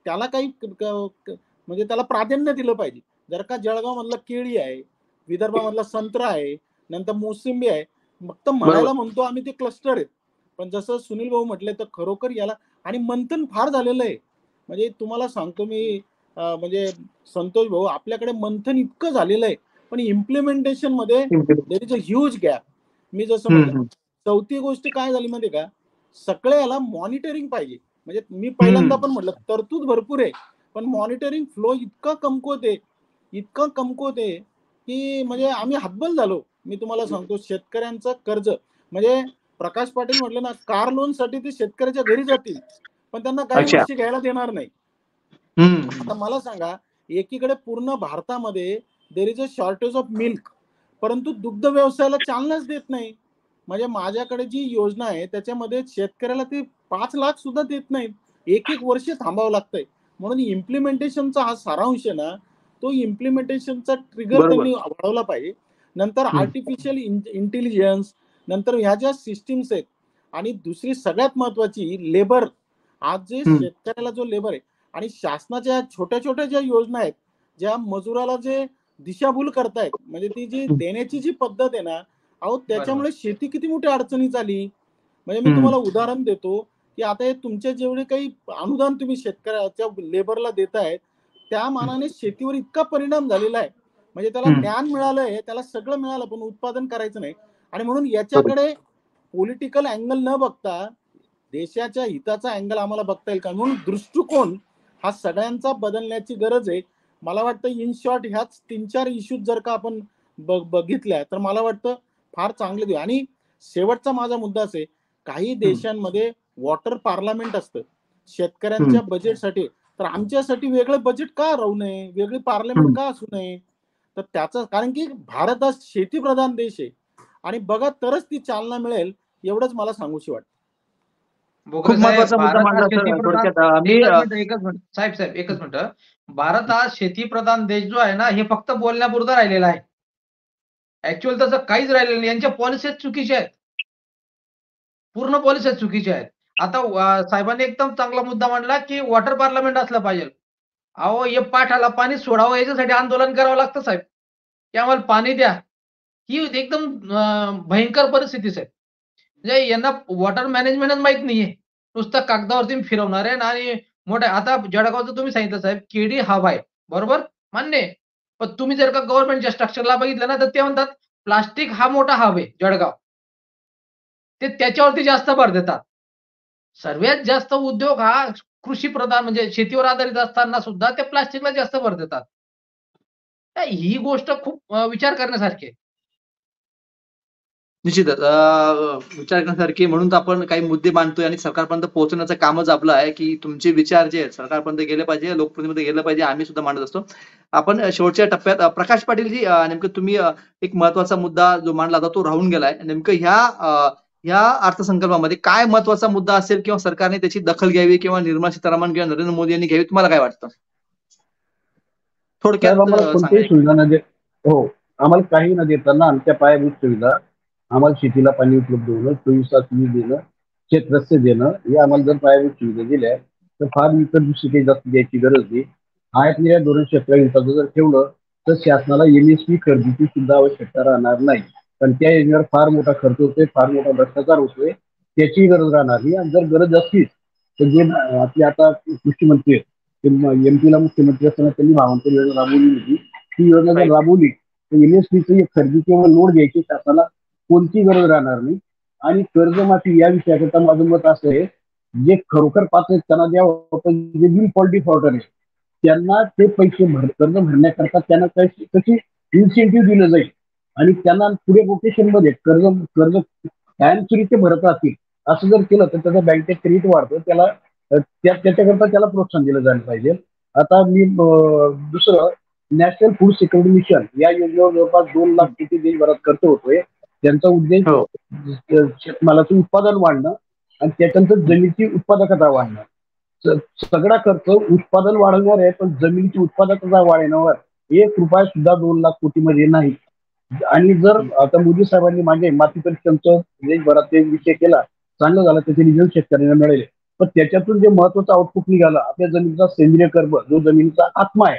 त्याला काही म्हणजे त्याला प्राधान्य दिलं पाहिजे. जर का जळगाव मधला केळी आहे, विदर्भामधला संत्रा आहे, नंतर मोसंबी आहे, मग तर म्हणायला म्हणतो आम्ही ते क्लस्टर आहेत. पण जसं सुनील भाऊ म्हटले तर खरोखर याला आणि मंथन फार झालेलं आहे. म्हणजे तुम्हाला सांगतो मी म्हणजे संतोष भाऊ आपल्याकडे मंथन इतकं झालेलं आहे पण इम्प्लिमेंटेशन मध्ये there is a huge gap. मी जसं म्हटलं चौथी गोष्ट काय झाली माहिती का, सगळ्या याला मॉनिटरिंग पाहिजे. म्हणजे मी पहिल्यांदा पण म्हटलं तरतूद भरपूर आहे पण मॉनिटरिंग फ्लो इतका कमकुवत आहे की म्हणजे आम्ही हतबल झालो. मी तुम्हाला सांगतो शेतकऱ्यांचं कर्ज म्हणजे प्रकाश पाटील म्हटलं ना कार लोन साठी ते शेतकऱ्याच्या घरी जातील पण त्यांना काही वर्षी घ्यायला देणार नाही. आता मला सांगा एकीकडे पूर्ण भारतामध्ये there is a shortage of milk परंतु दुग्ध व्यवसायाला चालनाच देत नाही. म्हणजे माझ्याकडे जी योजना आहे त्याच्यामध्ये शेतकऱ्याला ते 5 लाख सुद्धा देत नाहीत. एक वर्ष थांबावं लागतंय. म्हणून इम्प्लिमेंटेशनचा हा सारांश आहे ना तो इम्प्लिमेंटेशनचा ट्रिगर त्यांनी वाढवला पाहिजे. नंतर आर्टिफिशियल इंटेलिजन्स, नंतर ह्या ज्या सिस्टीम्स आहेत आणि दुसरी सगळ्यात महत्वाची लेबर. आज जे शेतकऱ्याला जो लेबर आहे आणि शासनाच्या छोट्या छोट्या ज्या योजना आहेत ज्या मजुराला जे दिशाभूल करतायत म्हणजे ती जी देण्याची जी पद्धत आहे ना अहो त्याच्यामुळे शेती किती मोठ्या अडचणीत आली. म्हणजे मी तुम्हाला उदाहरण देतो की आता हे तुमचे जेवढे काही अनुदान तुम्ही शेतकऱ्याच्या लेबरला देतायत त्या मानाने शेतीवर इतका परिणाम झालेला आहे. म्हणजे त्याला ज्ञान मिळालंय, त्याला सगळं मिळालं पण उत्पादन करायचं नाही. आणि म्हणून याच्याकडे पॉलिटिकल अँगल न बघता देशाच्या हिताचा अँगल आम्हाला बघता येईल का. म्हणून दृष्टिकोन हा सगळ्यांचा बदलण्याची गरज आहे. मला वाटतं इन शॉर्ट ह्याच 3-4 इश्यूज जर का आपण बघितल्या तर मला वाटतं फार चांगले देऊ. आणि शेवटचा माझा मुद्दा असे काही देशांमध्ये वॉटर पार्लमेंट असतं शेतकऱ्यांच्या बजेटसाठी. तर आमच्यासाठी वेगळं बजेट का राहू नये, वेगळी पार्लमेंट का असू नये. तर त्याचं कारण की भारत हा शेतीप्रधान देश आहे आणि बघा तरच ती चालना मिळेल एवढंच मला सांगूशी वाटतं. खूप महत्वाचा मुद्दा मांडला सर. थोडक्यात एकच मिनिट. भारत हा शेतीप्रधान देश जो आहे ना हे फक्त बोलण्यापुरता राहिलेला आहे. ऍक्च्युअल तसं काहीच राहिलेलं नाही. यांच्या पॉलिसीज चुकीच्या आहेत. पूर्ण पॉलिसीज चुकीच्या आहेत. आता साहेबांनी एकदम चांगला मुद्दा मांडला की वॉटर पार्लमेंट असलं पाहिजे. अहो हे पाठाला पाणी सोडावं याच्यासाठी आंदोलन करावं लागतं साहेब की आम्हाला पाणी द्या. ही एकदम भयंकर परिस्थिती आहे. म्हणजे यांना वॉटर मॅनेजमेंटच माहित नाहीये. नुसतं कागदावरती फिरवणार आहे आणि मोठ्या आता जळगावचं तुम्ही सांगितलं साहेब केडी हब आहे. बरोबर? मान्य आहे. पण तुम्ही जर का गव्हर्नमेंटच्या स्ट्रक्चरला बघितलं ना तर ते म्हणतात प्लास्टिक हा मोठा हब आहे जळगाव. ते त्याच्यावरती जास्त भर देतात. सर्वात जास्त उद्योग हा कृषी प्रधान म्हणजे शेतीवर आधारित असताना सुद्धा ते प्लास्टिकला जास्त भर देतात. ही गोष्ट खूप विचार करण्यासारखी आहे. निश्चितच विचार करण्यासारखी. म्हणून तर आपण काही मुद्दे मांडतोय आणि सरकारपर्यंत पोहोचवण्याचं कामच आपलं आहे की तुमचे विचार जे आहेत सरकारपर्यंत गेले पाहिजे, लोकप्रतिनिधीमध्ये गेले पाहिजे. आम्ही सुद्धा मांडत असतो. आपण शेवटच्या टप्प्यात प्रकाश पाटीलजी नेमकं तुम्ही एक महत्वाचा मुद्दा जो मांडला होता तो राहून गेलाय. नेमकं ह्या अर्थसंकल्पामध्ये काय महत्वाचा मुद्दा असेल किंवा सरकारने त्याची दखल घ्यावी किंवा निर्मला सीतारामन किंवा नरेंद्र मोदी यांनी घ्यावी तुम्हाला काय वाटतं? थोडक्यात कोणतीही सुविधा न हो आम्हाला काही न देताना आमच्या पायाभूत सुविधा आम्हाला शेतीला पाणी उपलब्ध होणं, 24 तास वीज देणं, शेतरस्ते देणं हे आम्हाला जर पायाभूत सुविधा दिल्या तर फार इतर दुसरी काही जास्त द्यायची गरज नाही. आयातनिर्यात धोरण 217 जर ठेवलं तर शासनाला MSP खरेदीची सुद्धा आवश्यकता राहणार नाही. कारण त्या योजनेवर फार मोठा खर्च होतोय, फार मोठा भ्रष्टाचार होतोय, त्याची गरज राहणार नाही. आणि जर गरज असतील तर जे आपले आता कृषी मंत्री आहेत, एमपीला मुख्यमंत्री असताना त्यांनी भावांतर योजना राबवली होती. ती योजना जर राबवली तर एमएसपीची खरेदी किंवा लोड घ्यायची शासनाला कोणती गरज राहणार नाही. आणि कर्जमाफी या विषयाकरता माझं मत असं आहे, जे खरोखर पात्र आहेत त्यांना द्यावं, पण जे बिल फॉल्टी फॉर्डर आहे त्यांना ते पैसे कर्ज भरण्याकरता त्यांना कशी इन्सेंटिव्ह दिलं जाईल आणि त्यांना पुढे रोटेशन मध्ये कर्ज कायमस्वरूपी भरत असतील असं जर केलं तर त्याचं बँकेत क्रेडिट वाढतं, त्याला त्याच्याकरता त्याला प्रोत्साहन दिलं जायला पाहिजे. आता मी दुसरं नॅशनल फूड सिक्युरिटी मिशन या योजनेवर जवळपास 2 लाख कोटी देशभरात खर्च होतोय. त्यांचा उद्देश शेतमालाचं उत्पादन वाढणं आणि त्याच्यानंतर जमिनीची उत्पादकता वाढणं. सगळा खर्च उत्पादन वाढवणार आहे, पण जमिनीची उत्पादकता वाढवण्यावर 1 रुपया सुद्धा 2 लाख कोटी मध्ये नाही. आणि जर आता मोदी साहेबांनी मागे माती परीक्षणचं देशभरात ते विषय केला, चांगलं झालं, त्याचे रिझल्ट शेतकऱ्यांना मिळाले. पण त्याच्यातून जे महत्वाचं आउटपुट निघालं, आपल्या जमिनीचा सेंद्रिय कर्ब जो जमिनीचा आत्मा आहे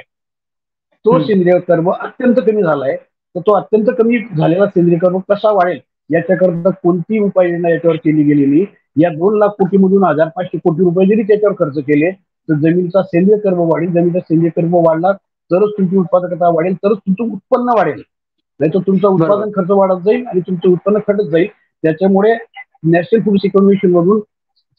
तो सेंद्रिय कर्ब अत्यंत कमी झालाय. तर तो अत्यंत कमी झालेला सेंद्रिय कर्ब कसा वाढेल याच्याकरता कोणती उपाययोजना याच्यावर केली गेलेली. या 2 लाख कोटीमधून 1500 कोटी रुपये जरी त्याच्यावर खर्च केले तर जमिनीचा सेंद्रिय कर्ब वाढेल. जमिनीचा सेंद्रिय कर्ब वाढला तरच तुमची उत्पादकता वाढेल, तरच तुमचं उत्पन्न वाढेल. नाही तर तुमचं उत्पादन खर्च वाढत जाईल आणि तुमचं उत्पन्न घटत जाईल. त्याच्यामुळे नॅशनल फूड सिक्युरिटी मिशन मधून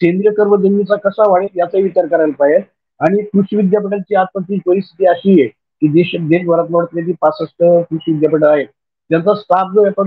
सेंद्रिय कर्ब जमिनीचा कसा वाढेल याचा विचार करायला पाहिजे. आणि कृषी विद्यापीठांची आजची परिस्थिती अशी आहे की देशभरात वाढलेली 65 कृषी विद्यापीठ आहेत, त्यांचा स्टाफ जो आहे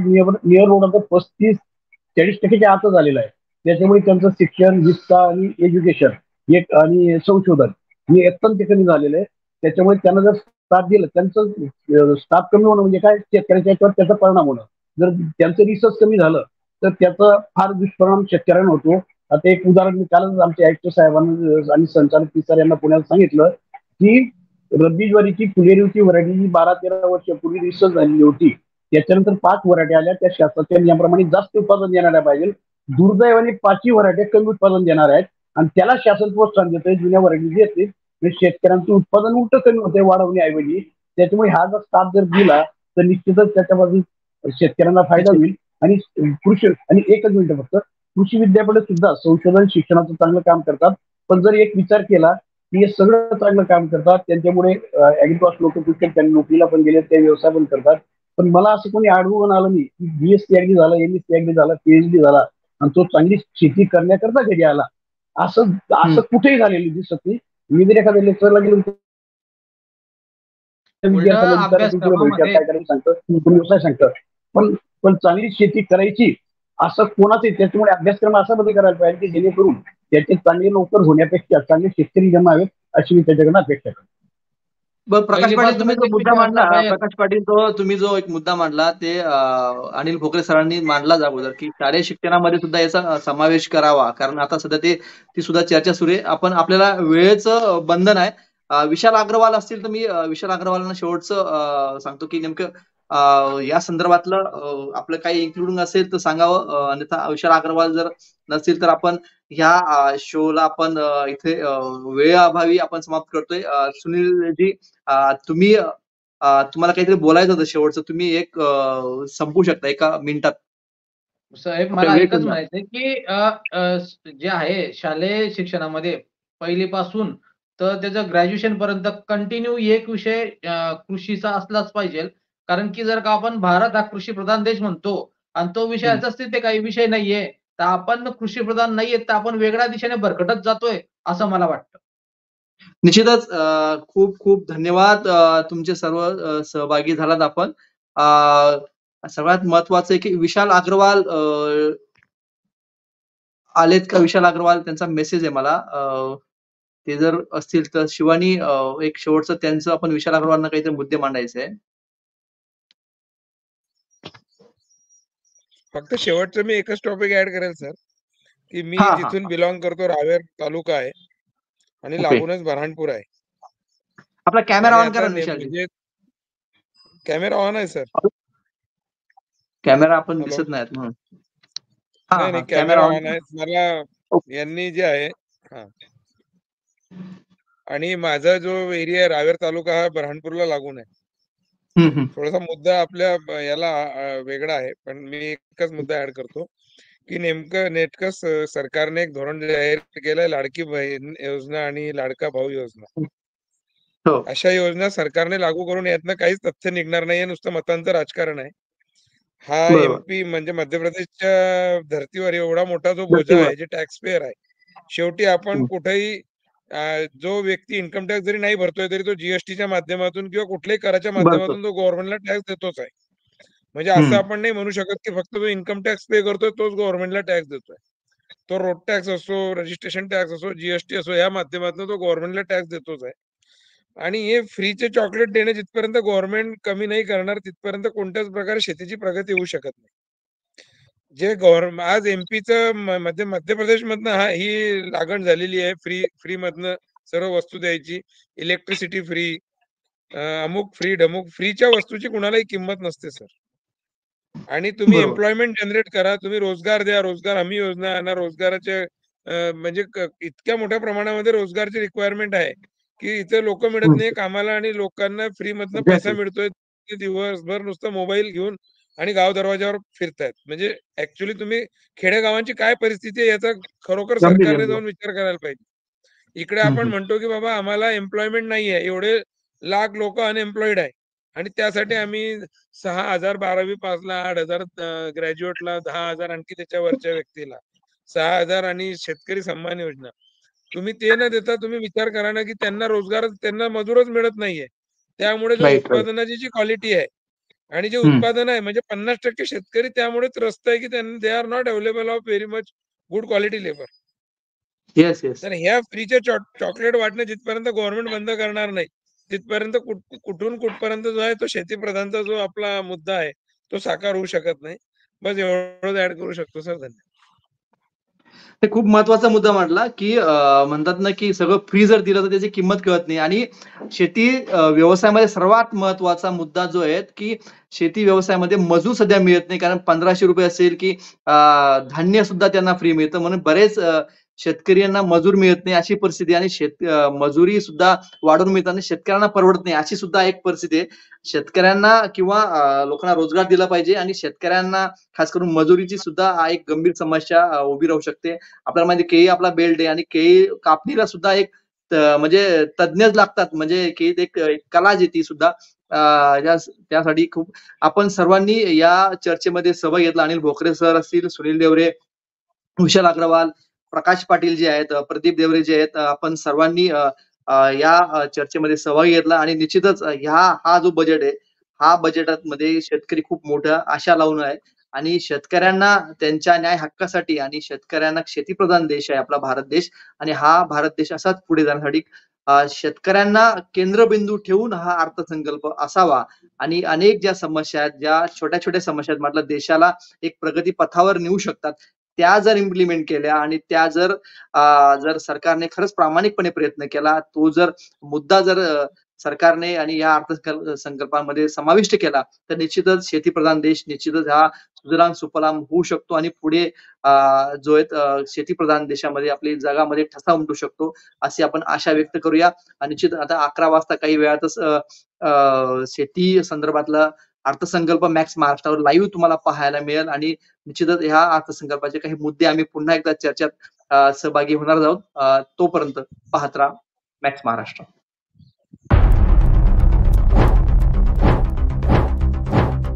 नियर रोड 35-40% आत झालेला आहे. त्याच्यामुळे त्यांचं शिक्षण, विस्तार आणि एज्युकेशन एक आणि संशोधन हे अत्यंत कमी झालेलं आहे. त्याच्यामुळे त्यांना जर स्टाफ दिलं, त्यांचं स्टाफ कमी होणं म्हणजे काय, शेतकऱ्याच्या याच्यावर त्याचा परिणाम होणं. जर त्यांचं रिसर्च कमी झालं तर त्याचा फार दुष्परिणाम शेतकऱ्यांना होतो. आता एक उदाहरण मी कालच आमच्या आयुक्त साहेबांना आणि संचालक पिसार यांना पुण्याला सांगितलं की रब्बी ज्वारीची फुलेरीची व्हरायटी 12-13 वर्षापूर्वी रिसर्च झालेली होती. त्याच्यानंतर 5 व्हरायटी आल्या, त्या शासनाच्या नियमाप्रमाणे जास्त उत्पादन देणाऱ्या पाहिजे. दुर्दैवाने 5ही व्हरायटी कमी उत्पादन देणार आहेत आणि त्याला शासन प्रोत्साहन देतोय. जुन्या व्हरायटी देते शेतकऱ्यांचं उत्पादन उलट कमी होते वाढवण्याऐवजी. त्याच्यामुळे हा जर स्टाफ जर दिला तर निश्चितच त्याच्यापासून शेतकऱ्यांना फायदा होईल. आणि कृषी आणि एकच मिनिट फक्त, कृषी विद्यापीठ सुद्धा संशोधन शिक्षणाचं चांगलं काम करतात. पण जर एक विचार केला की हे सगळं चांगलं काम करतात, त्यांच्यामुळे ऍग्रीकॉस्ट लोक त्यांनी नोकरीला पण गेले, ते व्यवसाय पण करतात. पण मला असं कोणी आढळून आलं नाही की बीएससी ऍग्री झाला, एमएससी ऍग्री झाला, पीएचडी झाला आणि तो चांगली शेती करण्याकरता घरी आला, असं कुठेही झालेलं दिसत नाही. मी जर एखाद्या लेक्चरला गेलो अभ्यासक्रमामध्ये काय करायचं सांगतं, व्यवसाय सांगतं, पण चांगली शेती करायची असं कोणाचं. त्याच्यामुळे अभ्यासक्रम असा बदल करायला पाहिजे की जेणेकरून त्याचे चांगले लवकर होण्यापेक्षा चांगले शेतकरी जमावेत अशी मी त्याच्याकडनं अपेक्षा करतो. बरं प्रकाश पाटील, तुम्ही जो मुद्दा मांडला, पहिलीपासूनच प्रकाश पाटील तुम्ही जो एक मुद्दा मांडला ते अनिल भोकरे सरांनी मांडला अगोदर की शालेय शिक्षणामध्ये सुद्धा याचा समावेश करावा, कारण आता सध्या ती सुद्धा चर्चा सुरू आहे. आपल्याला वेळेचं बंधन आहे. विशाल अग्रवाल असतील तर मी विशाल अग्रवालांना शेवटचं सांगतो की नेमकं या संदर्भातलं आपलं काही इन्क्लुडिंग असेल तर सांगावं. अन्यथा विशाल अग्रवाल जर नसतील तर आपण ह्या शोला आपण इथे वेळेअभावी आपण समाप्त करतोय. सुनीलजी, तुम्हाला काहीतरी बोलायचं होतं शेवटचं, तुम्ही एक संपू शकता एका मिनिटात. साहेब, मला एकच म्हणायचंय की जे आहे शालेय शिक्षणामध्ये पहिलीपासून तर त्याचं ग्रॅज्युएशन पर्यंत कंटिन्यू एक विषय कृषीचा असलाच पाहिजे. कारण की जर का आपण भारत हा कृषी प्रधान देश म्हणतो आणि तो विषयाचाच तिथे काही विषय नाहीये, तर आपण कृषी प्रधान नाहीये, तर आपण वेगळ्या दिशेने भरकटत जातोय असं मला वाटतं. निश्चितच खूप खूप धन्यवाद. तुमचे सर्व सहभागी झालात आपण. सगळ्यात महत्वाचं आहे की विशाल अग्रवाल आलेत का? विशाल अग्रवाल, त्यांचा मेसेज आहे मला. ते जर असतील तर शिवानी एक शेवटचं त्यांचं आपण विशाल अग्रवालना काहीतरी मुद्दे मांडायचे आहे. फक्त शेवटचं मी एकच टॉपिक ऍड करेल सर, की मी जिथून बिलॉंग करतो रावेर तालुका आहे आणि लागूनच बऱ्हाणपूर आहे. आपला कॅमेरा ऑन करा विशाल. म्हणजे कॅमेरा ऑन आहे सर. कॅमेरा आपण दिसत नाहीत म्हणून. नाही, कॅमेरा ऑन आहे. मला यांनी जे आहे आणि माझा जो एरिया रावेर तालुका हा बऱ्हाणपूरला लागून आहे. थोडासा मुद्दा आपल्या याला वेगळा आहे, पण मी एकच मुद्दा ऍड करतो की नेमकं सरकारने एक धोरण जाहीर केलंय, लाडकी बहीण योजना आणि लाडका भाऊ योजना. हो. अशा योजना सरकारने लागू करून यातनं काहीच तथ्य निघणार नाहीये, नुसतं मतांचं राजकारण आहे. हा बरोबर. एमपी म्हणजे मध्य प्रदेशच्या धर्तीवर एवढा मोठा जो बोजा धर्तीवर. आहे, जे टॅक्स पेअर आहे, शेवटी आपण कुठेही जो व्यक्ती इन्कम टॅक्स जरी नाही भरतोय तरी तो जीएसटीच्या माध्यमातून किंवा कुठल्याही कराच्या बरोबर. माध्यमातून तो गव्हर्नमेंटला टॅक्स देतोच आहे. म्हणजे असं आपण नाही म्हणू शकत की फक्त जो इन्कम टॅक्स पे करतोय तोच गव्हर्नमेंटला टॅक्स देतोय. तो रोड टॅक्स असो, रजिस्ट्रेशन टॅक्स असो, जीएसटी असो, या माध्यमातून तो गव्हर्नमेंटला टॅक्स देतोच आहे. आणि हे फ्रीचे चॉकलेट देणे जिथपर्यंत गव्हर्नमेंट कमी नाही करणार तिथपर्यंत कोणत्याच प्रकारे शेतीची प्रगती होऊ शकत नाही. जे आज एमपीचं मध्य प्रदेशमधनं ही लागण झालेली आहे, फ्री मधनं सर्व वस्तू द्यायची, इलेक्ट्रिसिटी फ्री, अमुक फ्री ढमुक फ्रीच्या वस्तूची कुणालाही किंमत नसते सर. आणि तुम्ही बरोबर. एम्प्लॉयमेंट जनरेट करा, तुम्ही रोजगार द्या, रोजगार हमी योजना आणा, रोजगाराचे म्हणजे इतक्या मोठ्या प्रमाणामध्ये रोजगारची रिक्वायरमेंट आहे की इथे लोक मिळत नाही कामाला आणि लोकांना फ्री मधनं पैसा मिळतोय. ते दिवसभर नुसतं मोबाईल घेऊन आणि गाव दरवाजावर फिरतायत. म्हणजे ऍक्च्युली तुम्ही खेडेगावांची काय परिस्थिती आहे याचा खरोखर सरकारने जाऊन विचार करायला पाहिजे. इकडे आपण म्हणतो की बाबा आम्हाला एम्प्लॉयमेंट नाहीये, एवढे लाख लोक अनएम्प्लॉईड आहे आणि त्यासाठी आम्ही 6,000 12वी पासला, 8,000 ग्रॅज्युएटला, 10,000 आणखी त्याच्या वरच्या व्यक्तीला, 6,000 आणि शेतकरी सन्मान योजना. तुम्ही ते न देता तुम्ही विचार करा ना की त्यांना मजूरच मिळत नाहीये. त्यामुळे जो उत्पादनाची जी क्वालिटी आहे आणि जे उत्पादन आहे म्हणजे 50% शेतकरी त्यामुळे त्रस्त आहे की they are not available of very much good quality labour. Yes yes. तर ह्या फ्रीचे चॉकलेट वाटणं जिथपर्यंत गव्हर्नमेंट बंद करणार नाही तिथपर्यंत कुठून कुठपर्यंत जो आहे तो शेतीप्रधानचा जो आपला मुद्दा आहे तो साकार होऊ शकत नाही. बस एवढंच ऍड करू शकतो सर. धन्यवाद. ते खूप महत्वाचा मुद्दा मांडला की म्हणतात ना की सगळं फ्री जर दिलं तर त्याची किंमत कळत नाही. आणि शेती व्यवसायामध्ये सर्वात महत्वाचा मुद्दा जो आहे की शेती व्यवसायामध्ये मजूर सध्या मिळत नाही. कारण 1,500 रुपये असेल की धान्य सुद्धा त्यांना फ्री मिळतं. म्हणून बरेच शेतकऱ्यांना मजूर मिळत नाही अशी परिस्थिती आहे. आणि मजुरी सुद्धा वाढून मिळताना शेतकऱ्यांना परवडत नाही अशी सुद्धा एक परिस्थिती आहे. शेतकऱ्यांना किंवा लोकांना रोजगार दिला पाहिजे आणि शेतकऱ्यांना खास करून मजुरीची सुद्धा एक गंभीर समस्या उभी राहू शकते. आपल्याला माहिती केळी आपला बेल्ट आहे आणि केळी कापणीला सुद्धा एक म्हणजे तज्ञच लागतात. म्हणजे की एक कला जी ती सुद्धा त्यासाठी खूप आपण सर्वांनी या चर्चेमध्ये सहभाग घेतला. अनिल भोकरे सर असतील, सुनील देवरे, विशाल अग्रवाल, प्रकाश पाटील जे आहेत, प्रदीप देवरे जे आहेत, आपण सर्वांनी या चर्चेमध्ये सहभाग घेतला. आणि निश्चितच हा जो बजेट आहे, हा बजेटमध्ये शेतकरी खूप मोठ्या आशा लावून आहे. आणि शेतकऱ्यांना त्यांच्या न्याय हक्कासाठी आणि शेतकऱ्यांना शेतीप्रधान देश आहे आपला भारत देश. आणि हा भारत देश असाच पुढे जाण्यासाठी शेतकऱ्यांना केंद्रबिंदू ठेवून हा अर्थसंकल्प असावा. आणि अनेक ज्या समस्या आहेत, ज्या छोट्या छोट्या समस्या आहेत, म्हटलं देशाला एक प्रगती पथावर नेऊ शकतात, त्या जर इम्प्लिमेंट केल्या आणि त्या जर सरकारने खरंच प्रामाणिकपणे प्रयत्न केला, तो जर मुद्दा जर सरकारने आणि या संकल्पामध्ये समाविष्ट केला तर निश्चितच शेतीप्रधान देश निश्चितच हा सुजलाम सुफलाम होऊ शकतो. आणि पुढे जो आहे शेतीप्रधान देशामध्ये आपली जगामध्ये ठसा उमटू शकतो अशी आपण आशा व्यक्त करूया. आणि निश्चित आता 11 वाजता काही वेळातच शेती संदर्भातला अर्थसंकल्प मॅक्स महाराष्ट्रावर लाईव्ह तुम्हाला पाहायला मिळेल. आणि निश्चितच ह्या अर्थसंकल्पाचे काही मुद्दे आम्ही पुन्हा एकदा चर्चेत सहभागी होणार आहोत. तोपर्यंत पाहत राहा मॅक्स महाराष्ट्र.